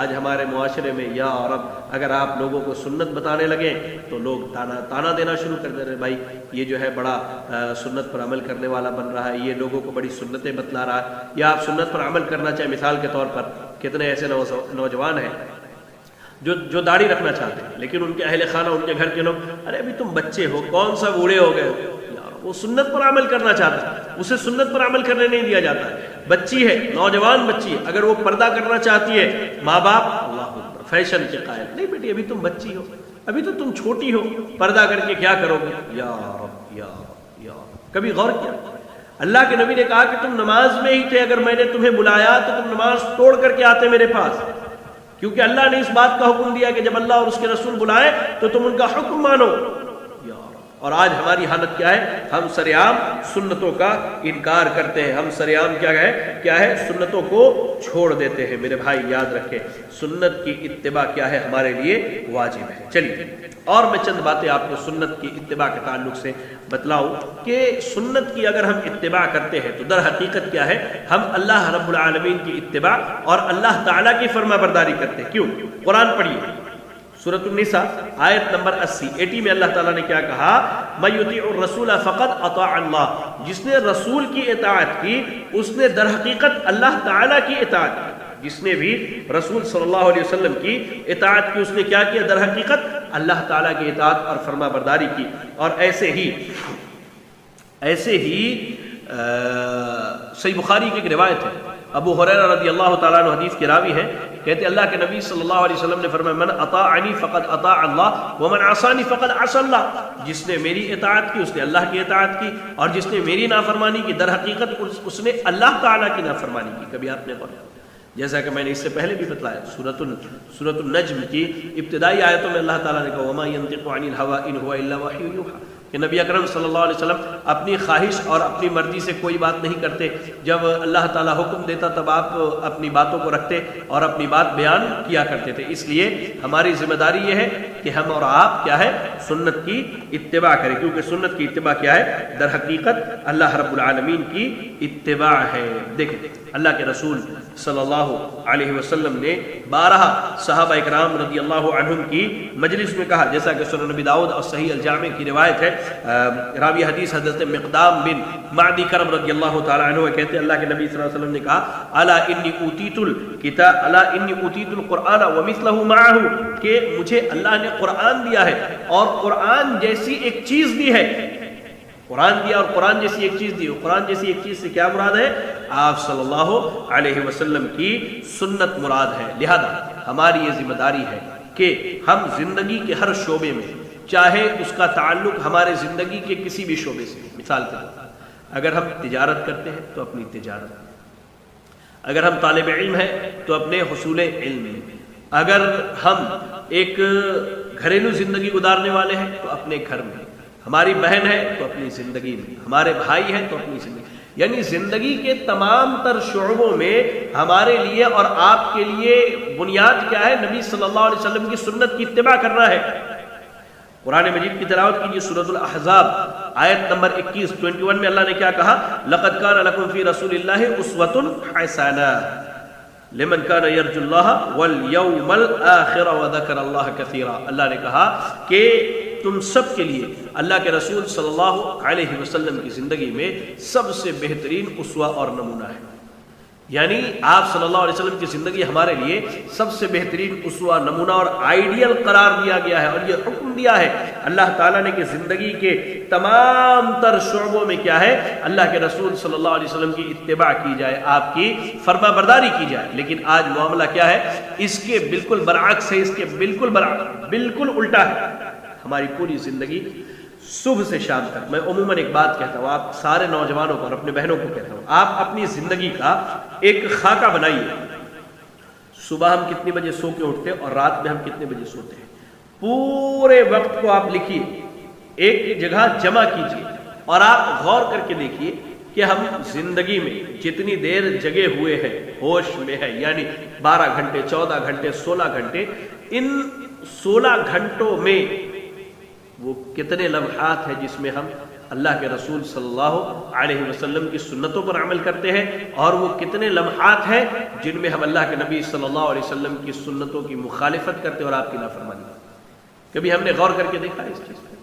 آج ہمارے معاشرے میں یا رب اگر آپ لوگوں کو سنت بتانے لگے تو لوگ تانا دینا شروع کر دے رہے، بھائی یہ جو ہے بڑا سنت پر عمل کرنے والا بن رہا ہے، یہ لوگوں کو بڑی سنتیں بتلا رہا ہے۔ یا آپ سنت پر عمل کرنا چاہے، مثال کے طور پر کتنے ایسے نوجوان ہیں جو داڑھی رکھنا چاہتے ہیں لیکن ان کے اہل خانہ، ان کے گھر کے لوگ، ارے ابھی تم بچے ہو، کون سا بوڑھے ہو گئے ہو، وہ سنت پر عمل کرنا چاہتا ہے، اسے سنت پر عمل کرنے نہیں دیا جاتا ہے۔ بچی ہے، نوجوان بچی ہے، اگر وہ پردہ کرنا چاہتی ہے، ماں باپ اللہ اکبر فیشن کے قائل، نہیں بیٹی ابھی تم بچی ہو، ابھی تو تم چھوٹی ہو، پردہ کر کے کیا کرو گے؟ یا رب یا رب یا رب، کبھی غور کیا؟ اللہ کے نبی نے کہا کہ تم نماز میں ہی تھے، اگر میں نے تمہیں بلایا تو تم نماز توڑ کر کے آتے میرے پاس، کیونکہ اللہ نے اس بات کا حکم دیا کہ جب اللہ اور اس کے رسول بلائے تو تم ان کا حکم مانو۔ اور آج ہماری حالت کیا ہے؟ ہم سرعام سنتوں کا انکار کرتے ہیں، ہم سرعام کیا ہے سنتوں کو چھوڑ دیتے ہیں۔ میرے بھائی یاد رکھیں، سنت کی اتباع کیا ہے؟ ہمارے لیے واجب ہے۔ چلیے اور میں چند باتیں آپ کو سنت کی اتباع کے تعلق سے بتلاؤں کہ سنت کی اگر ہم اتباع کرتے ہیں تو در حقیقت کیا ہے؟ ہم اللہ رب العالمین کی اتباع اور اللہ تعالیٰ کی فرما برداری کرتے ہیں۔ کیوں؟ قرآن پڑھیے، سورۃ النساء آیت نمبر 80 میں اللہ تعالیٰ نے کیا کہا؟ مَن یُطِیعُ الرَّسُولَ فَقَدْ اطاع اللہ، جس نے رسول کی اطاعت کی اس نے در حقیقت اللہ تعالیٰ کی اطاعت کی۔ جس نے بھی رسول صلی اللہ علیہ وسلم کی اطاعت کی اس نے کیا کیا؟ در حقیقت اللہ تعالیٰ کی اطاعت اور فرما برداری کی۔ اور ایسے ہی صحیح بخاری کی ایک روایت ہے، ابو ہریرہ رضی اللہ تعالیٰ عنہ حدیث کے راوی ہیں، کہتے اللہ کے نبی صلی اللہ علیہ وسلم نے فرمایا من اطاعنی فقد اطاع اللہ ومن عصانی فقد عصى اللہ، جس نے میری اطاعت کی اس نے اللہ کی اطاعت کی، اور جس نے میری نافرمانی کی در حقیقت اس نے اللہ تعالیٰ کی نافرمانی کی۔ کبھی آپ نے پڑھا؟ جیسا کہ میں نے اس سے پہلے بھی بتلایا، سورۃ النجم کی ابتدائی آیتوں میں اللہ تعالیٰ نے کہا وما ينطق عن الهوى ان هو الا وحی یوحى، کہ نبی اکرم صلی اللہ علیہ وسلم اپنی خواہش اور اپنی مرضی سے کوئی بات نہیں کرتے، جب اللہ تعالیٰ حکم دیتا تب آپ اپنی باتوں کو رکھتے اور اپنی بات بیان کیا کرتے تھے۔ اس لیے ہماری ذمہ داری یہ ہے کہ ہم اور آپ کیا ہے؟ سنت کی اتباع کریں، کیونکہ سنت کی اتباع کیا ہے؟ در حقیقت اللہ رب العالمین کی اتباع ہے۔ دیکھیں اللہ کے رسول صلی اللہ علیہ وسلم نے 12 صحابہ اکرام رضی اللہ عنہم کی مجلس میں کہا، جیسا کہ سنن نبی داؤد اور صحیح الجامع کی روایت ہے، راوی حدیث حضرت مقدام بن معدی کرب رضی اللہ تعالی عنہ کہتے ہیں اللہ کے نبی صلی اللہ علیہ وسلم نے کہا الا انی اوتیت القرآن ومثلہ معہ، کہ مجھے اللہ نے قرآن دیا ہے اور قرآن جیسی ایک چیز دی ہے، قرآن دیا اور قرآن جیسی ایک چیز دی۔ قرآن جیسی ایک چیز سے کیا مراد ہے؟ آپ صلی اللہ علیہ وسلم کی سنت مراد ہے۔ لہذا ہماری یہ ذمہ داری ہے کہ ہم زندگی کے ہر شعبے میں، چاہے اس کا تعلق ہمارے زندگی کے کسی بھی شعبے سے، مثال کے طور پر اگر ہم تجارت کرتے ہیں تو اپنی تجارت، اگر ہم طالب علم ہیں تو اپنے حصول علم میں، اگر ہم ایک گھریلو زندگی گزارنے والے ہیں تو اپنے گھر میں، ہماری بہن ہے تو اپنی زندگی میں، ہمارے بھائی ہیں تو اپنی زندگی، یعنی زندگی کے تمام تر شعبوں میں ہمارے لیے اور آپ کے لیے بنیاد کیا ہے؟ نبی صلی اللہ علیہ وسلم کی سنت کی اتباع کرنا ہے۔ قرآن مجید کی تلاوت کیجیے، سورۃ الاحزاب آیت نمبر 21 میں اللہ نے کیا کہا؟ لقد کان لکم فی رسول اللہ اسوۃ حسنہ لمن کان یرجو اللہ والیوم الآخر وذکر اللہ کثیرا۔ اللہ نے کہا کہ تم سب کے لیے اللہ کے رسول صلی اللہ علیہ وسلم کی زندگی میں سب سے بہترین اسوہ اور نمونہ ہے، یعنی آپ صلی اللہ علیہ وسلم کی زندگی ہمارے لیے سب سے بہترین اسوہ، نمونہ اور آئیڈیل قرار دیا گیا ہے، اور یہ حکم دیا ہے اللہ تعالیٰ نے کہ زندگی کے تمام تر شعبوں میں کیا ہے؟ اللہ کے رسول صلی اللہ علیہ وسلم کی اتباع کی جائے، آپ کی فرما برداری کی جائے۔ لیکن آج معاملہ کیا ہے؟ اس کے بالکل برعکس ہے، اس کے بالکل الٹا ہے۔ ہماری پوری زندگی صبح سے شام تک، میں عموماً ایک بات کہتا ہوں، آپ سارے نوجوانوں کو اور اپنے بہنوں کو کہتا ہوں، آپ اپنی زندگی کا ایک خاکہ بنائیے، صبح ہم کتنے بجے سو کے اٹھتے اور رات میں ہم کتنے بجے سوتے ہیں، پورے وقت کو آپ لکھیے، ایک جگہ جمع کیجیے، اور آپ غور کر کے دیکھیے کہ ہم زندگی میں جتنی دیر جگے ہوئے ہیں، ہوش میں ہے، یعنی 12 گھنٹے 14 گھنٹے 16 گھنٹے، ان 16 گھنٹوں میں وہ کتنے لمحات ہیں جس میں ہم اللہ کے رسول صلی اللہ علیہ وسلم کی سنتوں پر عمل کرتے ہیں، اور وہ کتنے لمحات ہیں جن میں ہم اللہ کے نبی صلی اللہ علیہ وسلم کی سنتوں کی مخالفت کرتے اور آپ کی نافرمانی کرتے۔ کبھی ہم نے غور کر کے دیکھا اس چیز پر؟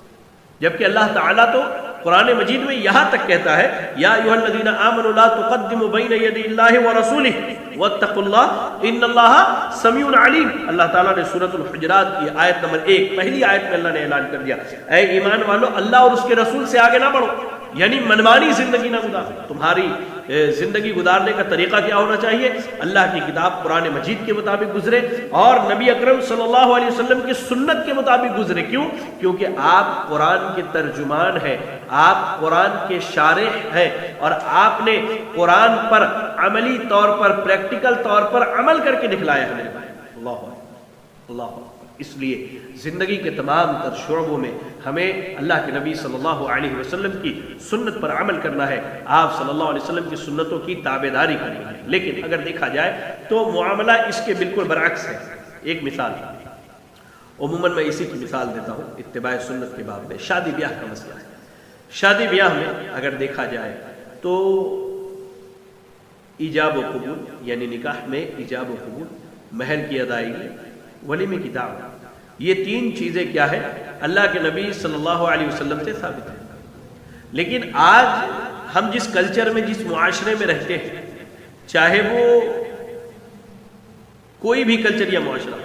جبکہ اللہ تعالیٰ تو قرآن مجید میں یہاں تک کہتا ہے یا ایھا الذین آمنوا لا تقدموا بین یدی اللہ ورسولہ واتقوا اللہ ان اللہ سمیع علیم۔ اللہ تعالیٰ نے سورۃ الحجرات کی آیت نمبر 1 پہلی آیت میں اللہ نے اعلان کر دیا، اے ایمان والو اللہ اور اس کے رسول سے آگے نہ بڑھو، یعنی منمانی زندگی نہ گزارو. تمہاری زندگی گزارنے کا طریقہ کیا ہونا چاہیے؟ اللہ کی کتاب قرآن مجید کے مطابق گزرے اور نبی اکرم صلی اللہ علیہ وسلم کی سنت کے مطابق گزرے. کیوں؟ کیونکہ آپ قرآن کے ترجمان ہیں، آپ قرآن کے شارح ہیں، اور آپ نے قرآن پر عملی طور پر، پریکٹیکل طور پر عمل کر کے دکھلایا ہے میرے بھائی. اللہ اللہ. اس لیے زندگی کے تمام تر شعبوں میں ہمیں اللہ کے نبی صلی اللہ علیہ وسلم کی سنت پر عمل کرنا ہے، آپ صلی اللہ علیہ وسلم کی سنتوں کی تابعداری کرنی ہے. لیکن اگر دیکھا جائے تو معاملہ اس کے بالکل برعکس ہے. ایک مثال عموماً میں اسی کی مثال دیتا ہوں اتباع سنت کے باب میں. شادی بیاہ کا مسئلہ ہے. شادی بیاہ میں اگر دیکھا جائے تو ایجاب و قبول، یعنی نکاح میں ایجاب و قبول، مہر کی ادائیگی، ولیمے کی دعوت، یہ تین چیزیں کیا ہے؟ اللہ کے نبی صلی اللہ علیہ وسلم سے ثابت ہے. لیکن آج ہم جس کلچر میں، جس معاشرے میں رہتے ہیں، چاہے وہ کوئی بھی کلچر یا معاشرہ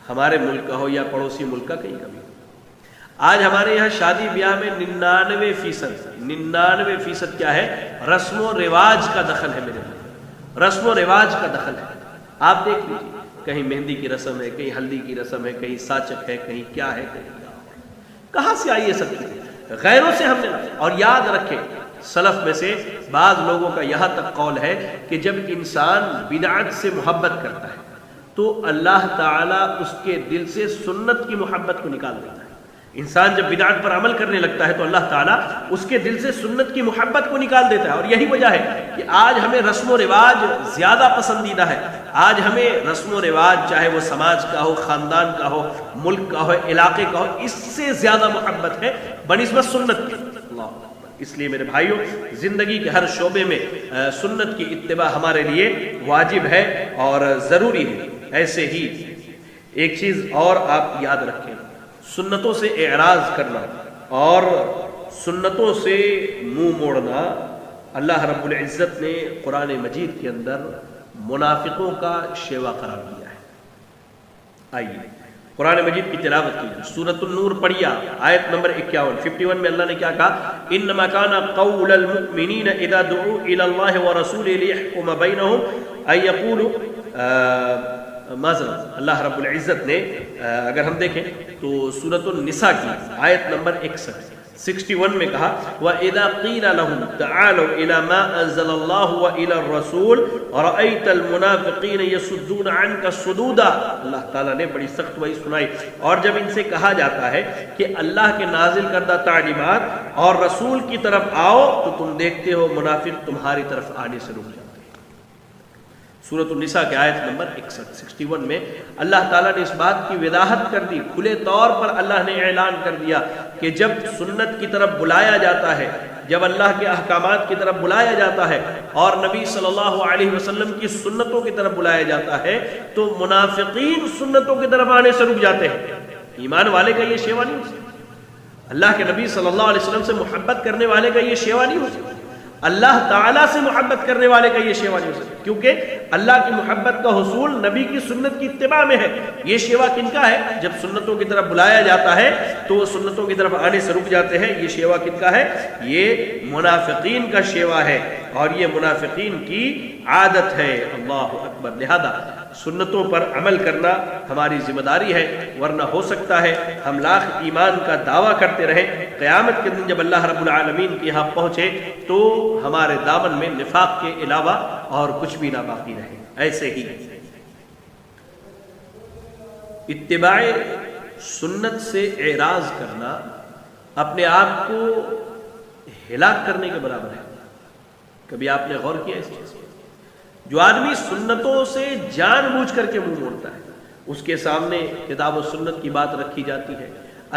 ہمارے ملک کا ہو یا پڑوسی ملک کا کہیں کا بھی، آج ہمارے یہاں شادی بیاہ میں 99% کیا ہے؟ رسم و رواج کا دخل ہے میرے بھائی، رسم و رواج کا دخل ہے. آپ دیکھ لیجیے، کہیں مہندی کی رسم ہے، کہیں ہلدی کی رسم ہے، کہیں ساچک ہے، کہیں کیا ہے، کہیں کیا ہے. کہاں سے آئی یہ سب چیزیں؟ غیروں سے ہم نے. اور یاد رکھیں سلف میں سے بعض لوگوں کا یہاں تک قول ہے کہ جب انسان بدعت سے محبت کرتا ہے تو اللہ تعالیٰ اس کے دل سے سنت کی محبت کو نکال دیتا ہے. انسان جب بدعت پر عمل کرنے لگتا ہے تو اللہ تعالیٰ اس کے دل سے سنت کی محبت کو نکال دیتا ہے. اور یہی وجہ ہے کہ آج ہمیں رسم و رواج زیادہ پسندیدہ ہے. آج ہمیں رسم و رواج، چاہے وہ سماج کا ہو، خاندان کا ہو، ملک کا ہو، علاقے کا ہو، اس سے زیادہ محبت ہے بنسبت سنت کی. اللہ. اس لیے میرے بھائیوں، زندگی کے ہر شعبے میں سنت کی اتباع ہمارے لیے واجب ہے اور ضروری ہے. ایسے ہی ایک چیز اور آپ یاد رکھیں، سنتوں سے اعراض کرنا اور سنتوں سے منہ موڑنا اللہ رب العزت نے قرآن مجید کے اندر منافقوں کا شیوا قرار دیا ہے. آئیے قرآن مجید کی تلاوت کیجیے. سورۃ النور پڑھیے، آیت نمبر 51 میں اللہ نے کیا کہا؟ انما کان قول المؤمنین اذا دعوا الی اللہ ورسولہ لیحکم بینہم ان یقولوا معذرت. اللہ رب العزت نے اگر ہم دیکھیں تو سورۃ النساء کی آیت نمبر 61 میں کہا وَإِذَا قِيلَ لَهُمْ تَعَالَوْا إِلَى مَا أَنزَلَ اللَّهُ وَإِلَى الرَّسُولِ رَأَيْتَ الْمُنَافِقِينَ يَصُدُّونَ عَنْكَ صُدُودًا. اللہ تعالیٰ نے بڑی سخت وعید سنائی. اور جب ان سے کہا جاتا ہے کہ اللہ کے نازل کردہ تعلیمات اور رسول کی طرف آؤ تو تم دیکھتے ہو منافق تمہاری طرف آنے سے رک جاتے ہیں. سورۃ النساء کی آیت نمبر 61 میں اللہ تعالیٰ نے اس بات کی وضاحت کر دی. کھلے طور پر اللہ نے اعلان کر دیا کہ جب سنت کی طرف بلایا جاتا ہے، جب اللہ کے احکامات کی طرف بلایا جاتا ہے اور نبی صلی اللہ علیہ وسلم کی سنتوں کی طرف بلایا جاتا ہے تو منافقین سنتوں کی طرف آنے سے رک جاتے ہیں. ایمان والے کا یہ شیوا نہیں ہو سکتا. اللہ کے نبی صلی اللہ علیہ وسلم سے محبت کرنے والے کا یہ شیوا نہیں ہو سکتا. اللہ تعالیٰ سے محبت کرنے والے کا یہ شیوا نہیں ہو سکتا. کیونکہ اللہ کی محبت کا حصول نبی کی سنت کی اتباع میں ہے. یہ شیوا کن کا ہے؟ جب سنتوں کی طرف بلایا جاتا ہے تو وہ سنتوں کی طرف آنے سے رک جاتے ہیں. یہ شیوا کن کا ہے؟ یہ منافقین کا شیوا ہے اور یہ منافقین کی عادت ہے. اللہ اکبر. لہذا سنتوں پر عمل کرنا ہماری ذمہ داری ہے، ورنہ ہو سکتا ہے ہم لاکھ ایمان کا دعویٰ کرتے رہیں، قیامت کے دن جب اللہ رب العالمین کے یہاں پہنچے تو ہمارے دامن میں نفاق کے علاوہ اور کچھ بھی نہ باقی رہے. ایسے ہی اتباع سنت سے اعراض کرنا اپنے آپ کو ہلاک کرنے کے برابر ہے. کبھی آپ نے غور کیا اس چیز پر؟ جو آدمی سنتوں سے جان بوجھ کر کے منہ موڑتا ہے، اس کے سامنے کتاب و سنت کی بات رکھی جاتی ہے،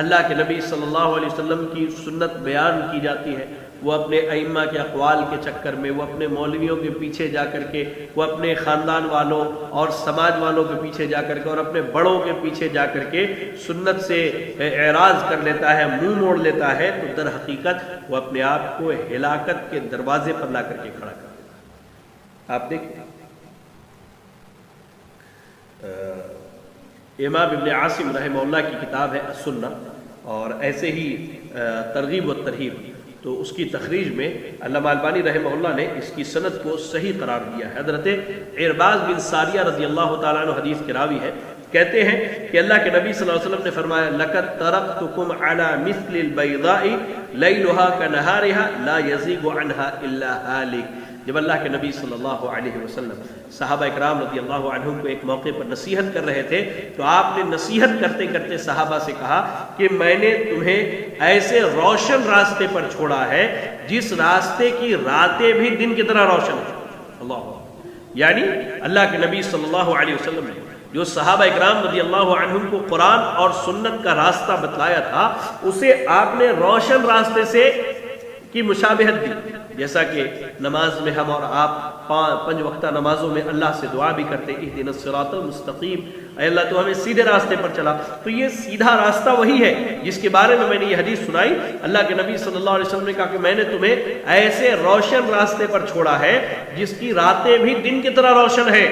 اللہ کے نبی صلی اللہ علیہ وسلم کی سنت بیان کی جاتی ہے، وہ اپنے ائمہ کے اقوال کے چکر میں، وہ اپنے مولویوں کے پیچھے جا کر کے، وہ اپنے خاندان والوں اور سماج والوں کے پیچھے جا کر کے اور اپنے بڑوں کے پیچھے جا کر کے سنت سے اعراض کر لیتا ہے، منہ موڑ لیتا ہے، تو در حقیقت وہ اپنے آپ کو ہلاکت کے دروازے پر لا کر کے کھڑا کر دیتا ہے. آپ دیکھیں امام ابن عاصم رحمہ اللہ کی کتاب ہے السنہ، اور ایسے ہی ترغیب و ترہیب تو اس کی تخریج میں علامہ البانی رحمہ اللہ نے اس کی سند کو صحیح قرار دیا ہے۔ حضرت عرباض بن ساریہ رضی اللہ تعالیٰ عنہ حدیث کے راوی ہے، کہتے ہیں کہ اللہ کے نبی صلی اللہ علیہ وسلم نے فرمایا لَقَدْ تَرَكْتُكُمْ عَلَى مِثْلِ الْبَيْضَاءِ لَيْلُهَا كَنَهَارِهَا لَا يَزِيغُ عَنْهَا إِلَّا هَالِكٌ۔ جب اللہ کے نبی صلی اللہ علیہ وسلم صحابہ اکرام رضی اللہ عنہم کو ایک موقع پر نصیحت کر رہے تھے تو آپ نے نصیحت کرتے کرتے صحابہ سے کہا کہ میں نے تمہیں ایسے روشن راستے پر چھوڑا ہے جس راستے کی راتیں بھی دن کی طرح روشن ہیں۔ اللہ، یعنی اللہ کے نبی صلی اللہ علیہ وسلم نے جو صحابہ اکرام رضی اللہ عنہم کو قرآن اور سنت کا راستہ بتلایا تھا اسے آپ نے روشن راستے سے کی مشابہت دی، جیسا کہ نماز میں ہم اور آپ 5 وقتہ نمازوں میں اللہ سے دعا بھی کرتے اہدنا الصراط المستقیم، اے اللہ تو ہمیں سیدھے راستے پر چلا۔ تو یہ سیدھا راستہ وہی ہے جس کے بارے میں نے یہ حدیث سنائی۔ اللہ کے نبی صلی اللہ علیہ وسلم نے کہا کہ میں نے تمہیں ایسے روشن راستے پر چھوڑا ہے جس کی راتیں بھی دن کی طرح روشن ہے۔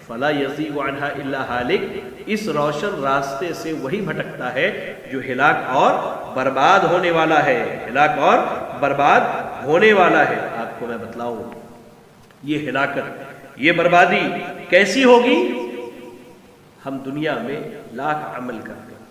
فلا یزیغ عنہا الا ہالک، اس روشن راستے سے وہی بھٹکتا ہے جو ہلاک اور برباد ہونے والا ہے، ہلاک اور برباد ہونے والا ہے۔ آپ کو میں بتلاؤں یہ ہلاکت، یہ بربادی کیسی ہوگی؟ ہم دنیا میں لاکھ عمل کرتے ہیں،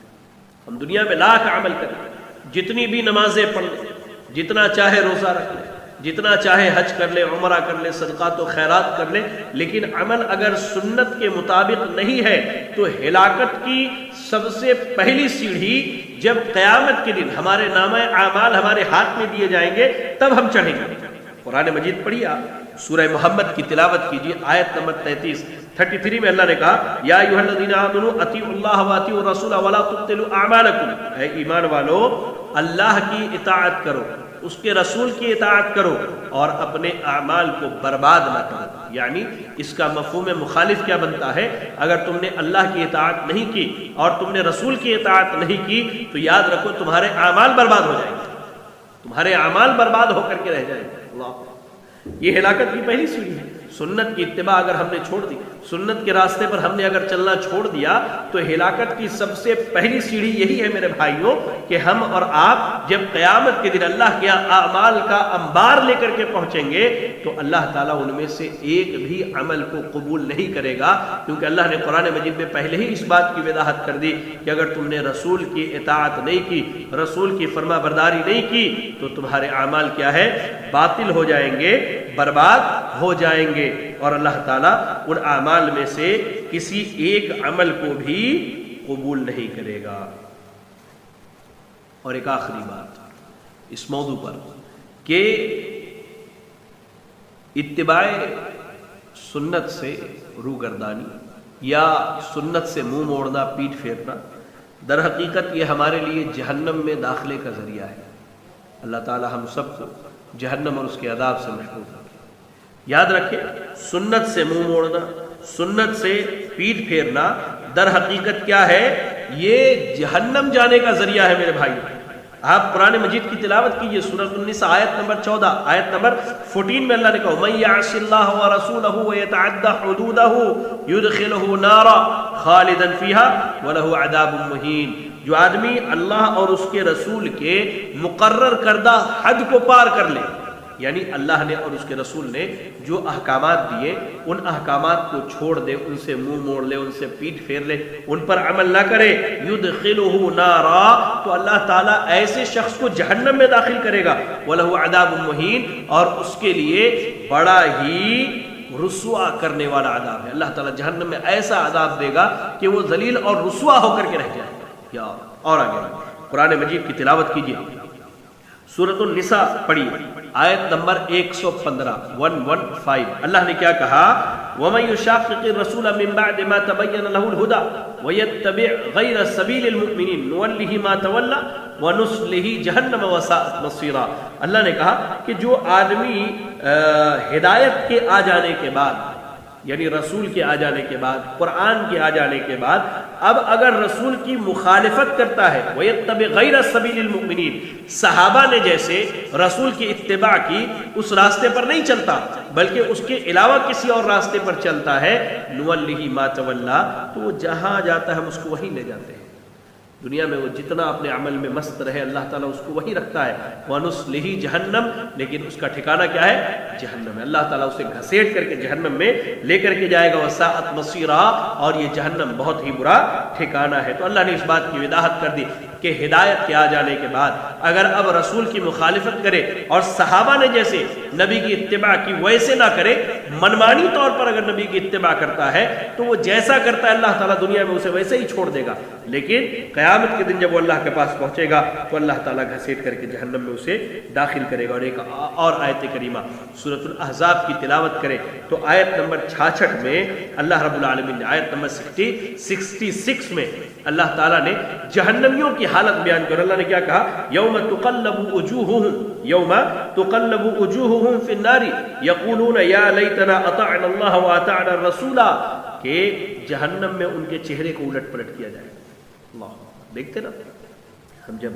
ہم دنیا میں لاکھ عمل کرتے ہیں، جتنی بھی نمازیں پڑھ لیں، جتنا چاہے روزہ رکھ لیں، جتنا چاہے حج کر لے، عمرہ کر لے، صدقات و خیرات کر لے، لیکن عمل اگر سنت کے مطابق نہیں ہے تو ہلاکت کی سب سے پہلی سیڑھی جب قیامت کے دن ہمارے نامہ اعمال ہمارے ہاتھ میں دیے جائیں گے تب ہم چڑھیں گے۔ قرآن مجید پڑھیے آپ، سورہ محمد کی تلاوت کیجیے، آیت نمبر 33 میں اللہ نے کہا یا ایھا الذین آمنوا اطیعوا اللہ واطیعوا الرسول ولا تبطلوا اعمالکم، اے ایمان والو اللہ کی اطاعت کرو، اس کے رسول کی اطاعت کرو اور اپنے اعمال کو برباد نہ کرو۔ یعنی اس کا مفہوم مخالف کیا بنتا ہے؟ اگر تم نے اللہ کی اطاعت نہیں کی اور تم نے رسول کی اطاعت نہیں کی تو یاد رکھو تمہارے اعمال برباد ہو جائیں گے، تمہارے اعمال برباد ہو کر کے رہ جائیں گے۔ اللہ، یہ ہلاکت کی پہلی سیڑھی ہے۔ سنت کی اتباع اگر ہم نے چھوڑ دی، سنت کے راستے پر ہم نے اگر چلنا چھوڑ دیا تو ہلاکت کی سب سے پہلی سیڑھی یہی ہے میرے بھائیوں کہ ہم اور آپ جب قیامت کے دن اللہ کے اعمال کا انبار لے کر کے پہنچیں گے تو اللہ تعالیٰ ان میں سے ایک بھی عمل کو قبول نہیں کرے گا، کیونکہ اللہ نے قرآن مجید میں پہلے ہی اس بات کی وضاحت کر دی کہ اگر تم نے رسول کی اطاعت نہیں کی، رسول کی فرما برداری نہیں کی تو تمہارے اعمال کیا ہے؟ باطل ہو جائیں گے، برباد ہو جائیں گے، اور اللہ تعالیٰ ان اعمال میں سے کسی ایک عمل کو بھی قبول نہیں کرے گا۔ اور ایک آخری بات اس موضوع پر کہ اتباع سنت سے روگردانی یا سنت سے منہ موڑنا، پیٹھ پھیرنا، در حقیقت یہ ہمارے لیے جہنم میں داخلے کا ذریعہ ہے۔ اللہ تعالیٰ ہم سب کو جہنم اور اس کے عذاب سے محفوظ رکھے۔ یاد رکھیں، سنت سے منہ موڑنا، سنت سے پیٹھ پھیرنا در حقیقت کیا ہے؟ یہ جہنم جانے کا ذریعہ ہے میرے بھائی۔ آپ قرآن مجید کی تلاوت کیجئے، سورۃ النساء آیت نمبر 14، آیت نمبر 14 میں اللہ نے کہا مَن یعص اللہ ورسولہ ویتعد حدودہ یدخلہ نارا خالدا فیہا ولہ عذاب مہین۔ جو آدمی اللہ اور اس کے رسول کے مقرر کردہ حد کو پار کر لے، یعنی اللہ نے اور اس کے رسول نے جو احکامات دیے ان احکامات کو چھوڑ دے، ان سے منہ موڑ لے، ان سے پیٹھ پھیر لے، ان پر عمل نہ کرے، یدخلہ نارا، تو اللہ تعالیٰ ایسے شخص کو جہنم میں داخل کرے گا، وَلَهُ عَذَابٌ مُّهِينٌ، اور اس کے لیے بڑا ہی رسوا کرنے والا عذاب ہے۔ اللہ تعالیٰ جہنم میں ایسا عذاب دے گا کہ وہ ذلیل اور رسوا ہو کر کے رہ جائے گا۔ یا اور آگے قرآن مجید کی تلاوت کیجیے، سورۃ النساء پڑھیے، آیت نمبر 115 اللہ نے کیا کہا؟ وَمَن يُشَاقِقِ الرَّسُولَ مِن بَعْدِ مَا تَبَيَّنَ لَهُ الْهُدَى وَيَتَّبِعْ غَيْرَ سَبِيلِ الْمُؤْمِنِينَ نُوَلِّهِ مَا تَوَلَّى وَنُصْلِهِ جَهَنَّمَ وَسَاءَتْ مَصِيرًا۔ اللہ نے کہا کہ جو آدمی ہدایت کے آ جانے کے بعد، یعنی رسول کے آ جانے کے بعد، قرآن کے آ جانے کے بعد اب اگر رسول کی مخالفت کرتا ہے، وَيَتَّبِعْ غَيْرَ سَبِيلِ الْمُؤْمِنِينَ، صحابہ نے جیسے رسول کی اتباع کی، اس راستے پر نہیں چلتا بلکہ اس کے علاوہ کسی اور راستے پر چلتا ہے، نُوَلِّهِ مَا تَوَلَّى، تو وہ جہاں جاتا ہے ہم اس کو وہیں لے جاتے ہیں۔ دنیا میں وہ جتنا اپنے عمل میں مست رہے اللہ تعالیٰ اس کو وہی رکھتا ہے، وَنُصْلِهِ جَهَنَّمْ، لیکن اس کا ٹھکانہ کیا ہے؟ جہنم ہے۔ اللہ تعالیٰ اسے گھسیٹ کر کے جہنم میں لے کر کے جائے گا، وَسَاءَتْ مَصِيرًا، اور یہ جہنم بہت ہی برا ٹھکانہ ہے۔ تو اللہ نے اس بات کی وضاحت کر دی کہ ہدایت کے آ جانے کے بعد اگر اب رسول کی مخالفت کرے اور صحابہ نے جیسے نبی کی اتباع کی ویسے نہ کرے، منمانی طور پر اگر نبی کی اتباع کرتا ہے تو وہ جیسا کرتا ہے اللہ تعالیٰ دنیا میں اسے ویسے ہی چھوڑ دے گا، لیکن قیامت کے دن جب وہ اللہ کے پاس پہنچے گا تو اللہ تعالیٰ گھسیٹ کر کے جہنم میں اسے داخل کرے گا۔ اور ایک اور آیت کریمہ سورۃ الاحزاب کی تلاوت کرے تو آیت نمبر 66 میں اللہ رب العالمین نے، آیت نمبر 66 میں اللہ تعالیٰ نے جہنمیوں کی حالت بیان کر، اللہ نے کیا کہا؟ یوم تقلب وجوہہم فی النار یقولون یا لیتنا اطعنا اللہ واطعنا الرسول، کہ جہنم میں ان کے چہرے کو الٹ پلٹ کیا جائے گا۔ اللہ دیکھتے نا، ہم جب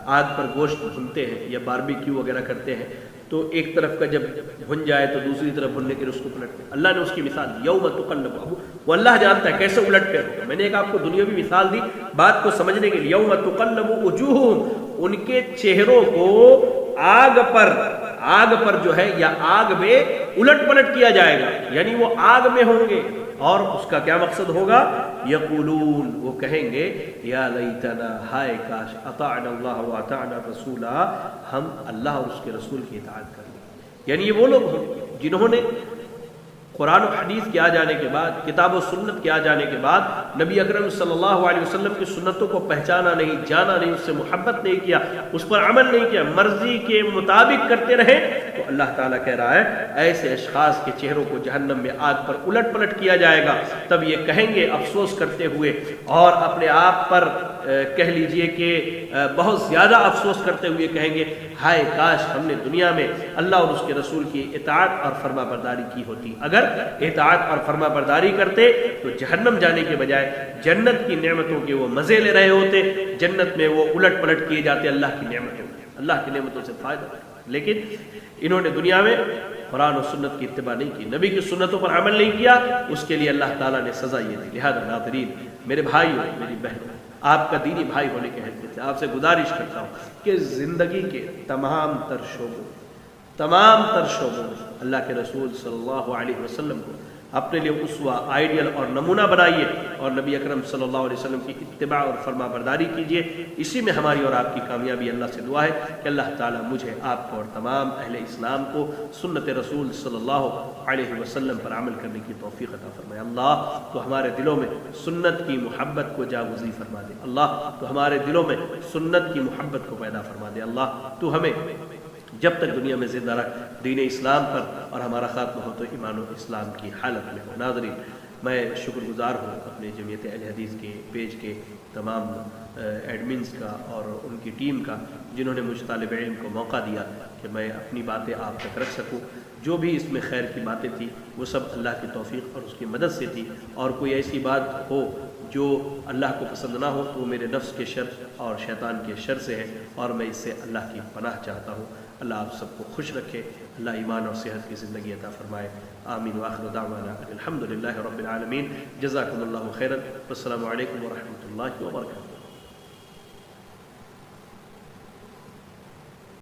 آگ پر گوشت بھونتے ہیں یا باربیکیو وغیرہ کرتے ہیں تو ایک طرف کا جب بھن جائے تو دوسری طرف بھننے کے اس کو پلٹتے ہیں۔ اللہ نے اس کی مثال یوم تقلب، وہ اللہ جانتا ہے کیسے الٹ پلٹ ہوگا۔ میں نے ایک آپ کو دنیاوی مثال دی بات کو سمجھنے کے لیے، یوم تقلب وجوہہم، ان کے چہروں کو آگ پر جو ہے یا آگ میں الٹ پلٹ کیا جائے گا، یعنی وہ آگ میں ہوں گے، اور اس کا کیا مقصد ہوگا؟ یقولون، وہ کہیں گے یا لیتنا، ہائے کاش، اطعنا اللہ واطعنا الرسول، ہم اللہ اور اس کے رسول کی اطاعت کر لیں۔ یعنی یہ وہ لوگ ہیں جنہوں نے قرآن و حدیث کے آ جانے کے بعد، کتاب و سنت کے آ جانے کے بعد نبی اکرم صلی اللہ علیہ وسلم کی سنتوں کو پہچانا نہیں، جانا نہیں، اس سے محبت نہیں کیا، اس پر عمل نہیں کیا، مرضی کے مطابق کرتے رہے، تو اللہ تعالیٰ کہہ رہا ہے ایسے اشخاص کے چہروں کو جہنم میں آگ پر الٹ پلٹ کیا جائے گا۔ تب یہ کہیں گے افسوس کرتے ہوئے اور اپنے آپ پر کہہ لیجئے کہ بہت زیادہ افسوس کرتے ہوئے کہیں گے ہائے کاش ہم نے دنیا میں اللہ اور اس کے رسول کی اطاعت اور فرما برداری کی ہوتی۔ اگر اطاعت اور فرما برداری کرتے تو جہنم جانے کے بجائے جنت کی نعمتوں کے وہ مزے لے رہے ہوتے، جنت میں وہ الٹ پلٹ کیے جاتے اللہ کی نعمتوں، اللہ کی نعمتوں سے فائدہ۔ لیکن انہوں نے دنیا میں قرآن و سنت کی اتباع نہیں کی، نبی کی سنتوں پر عمل نہیں کیا، اس کے لیے اللہ تعالیٰ نے سزا یہ دی۔ لہذا ناظرین، میرے بھائیوں، میری بہنوں، آپ کا دینی بھائی ہونے کے حیثیت سے آپ سے گزارش کرتا ہوں کہ زندگی کے تمام تر شعبوں میں اللہ کے رسول صلی اللہ علیہ وسلم کو اپنے لیے اسوہ، آئیڈیل اور نمونہ بنائیے، اور نبی اکرم صلی اللہ علیہ وسلم کی اتباع اور فرما برداری کیجیے۔ اسی میں ہماری اور آپ کی کامیابی۔ اللہ سے دعا ہے کہ اللہ تعالیٰ مجھے، آپ کو اور تمام اہل اسلام کو سنت رسول صلی اللہ علیہ وسلم پر عمل کرنے کی توفیق عطا فرمائے۔ اللہ تو ہمارے دلوں میں سنت کی محبت کو جاگزی فرما دے، اللہ تو ہمارے دلوں میں سنت کی محبت کو پیدا فرما دے، اللہ تو ہمیں جب تک دنیا میں زندہ رکھ دین اسلام پر، اور ہمارا خاتمہ ہو تو ایمان و اسلام کی حالت میں ہو۔ ناظرین، میں شکر گزار ہوں اپنے جمعیت اہل حدیث کے پیج کے تمام ایڈمنز کا اور ان کی ٹیم کا، جنہوں نے مجھ طالب علم کو موقع دیا کہ میں اپنی باتیں آپ تک رکھ سکوں۔ جو بھی اس میں خیر کی باتیں تھیں وہ سب اللہ کی توفیق اور اس کی مدد سے تھی، اور کوئی ایسی بات ہو جو اللہ کو پسند نہ ہو تو وہ میرے نفس کے شر اور شیطان کے شر سے ہے، اور میں اس سے اللہ کی پناہ چاہتا ہوں۔ اللہ آپ سب کو خوش رکھے، اللہ ایمان اور صحت کی زندگی عطا فرمائے۔ آمین وآخر دعوانا الحمدللہ رب العالمین۔ جزاکم اللہ خیرا، والسلام علیکم ورحمۃ اللہ وبرکاتہ۔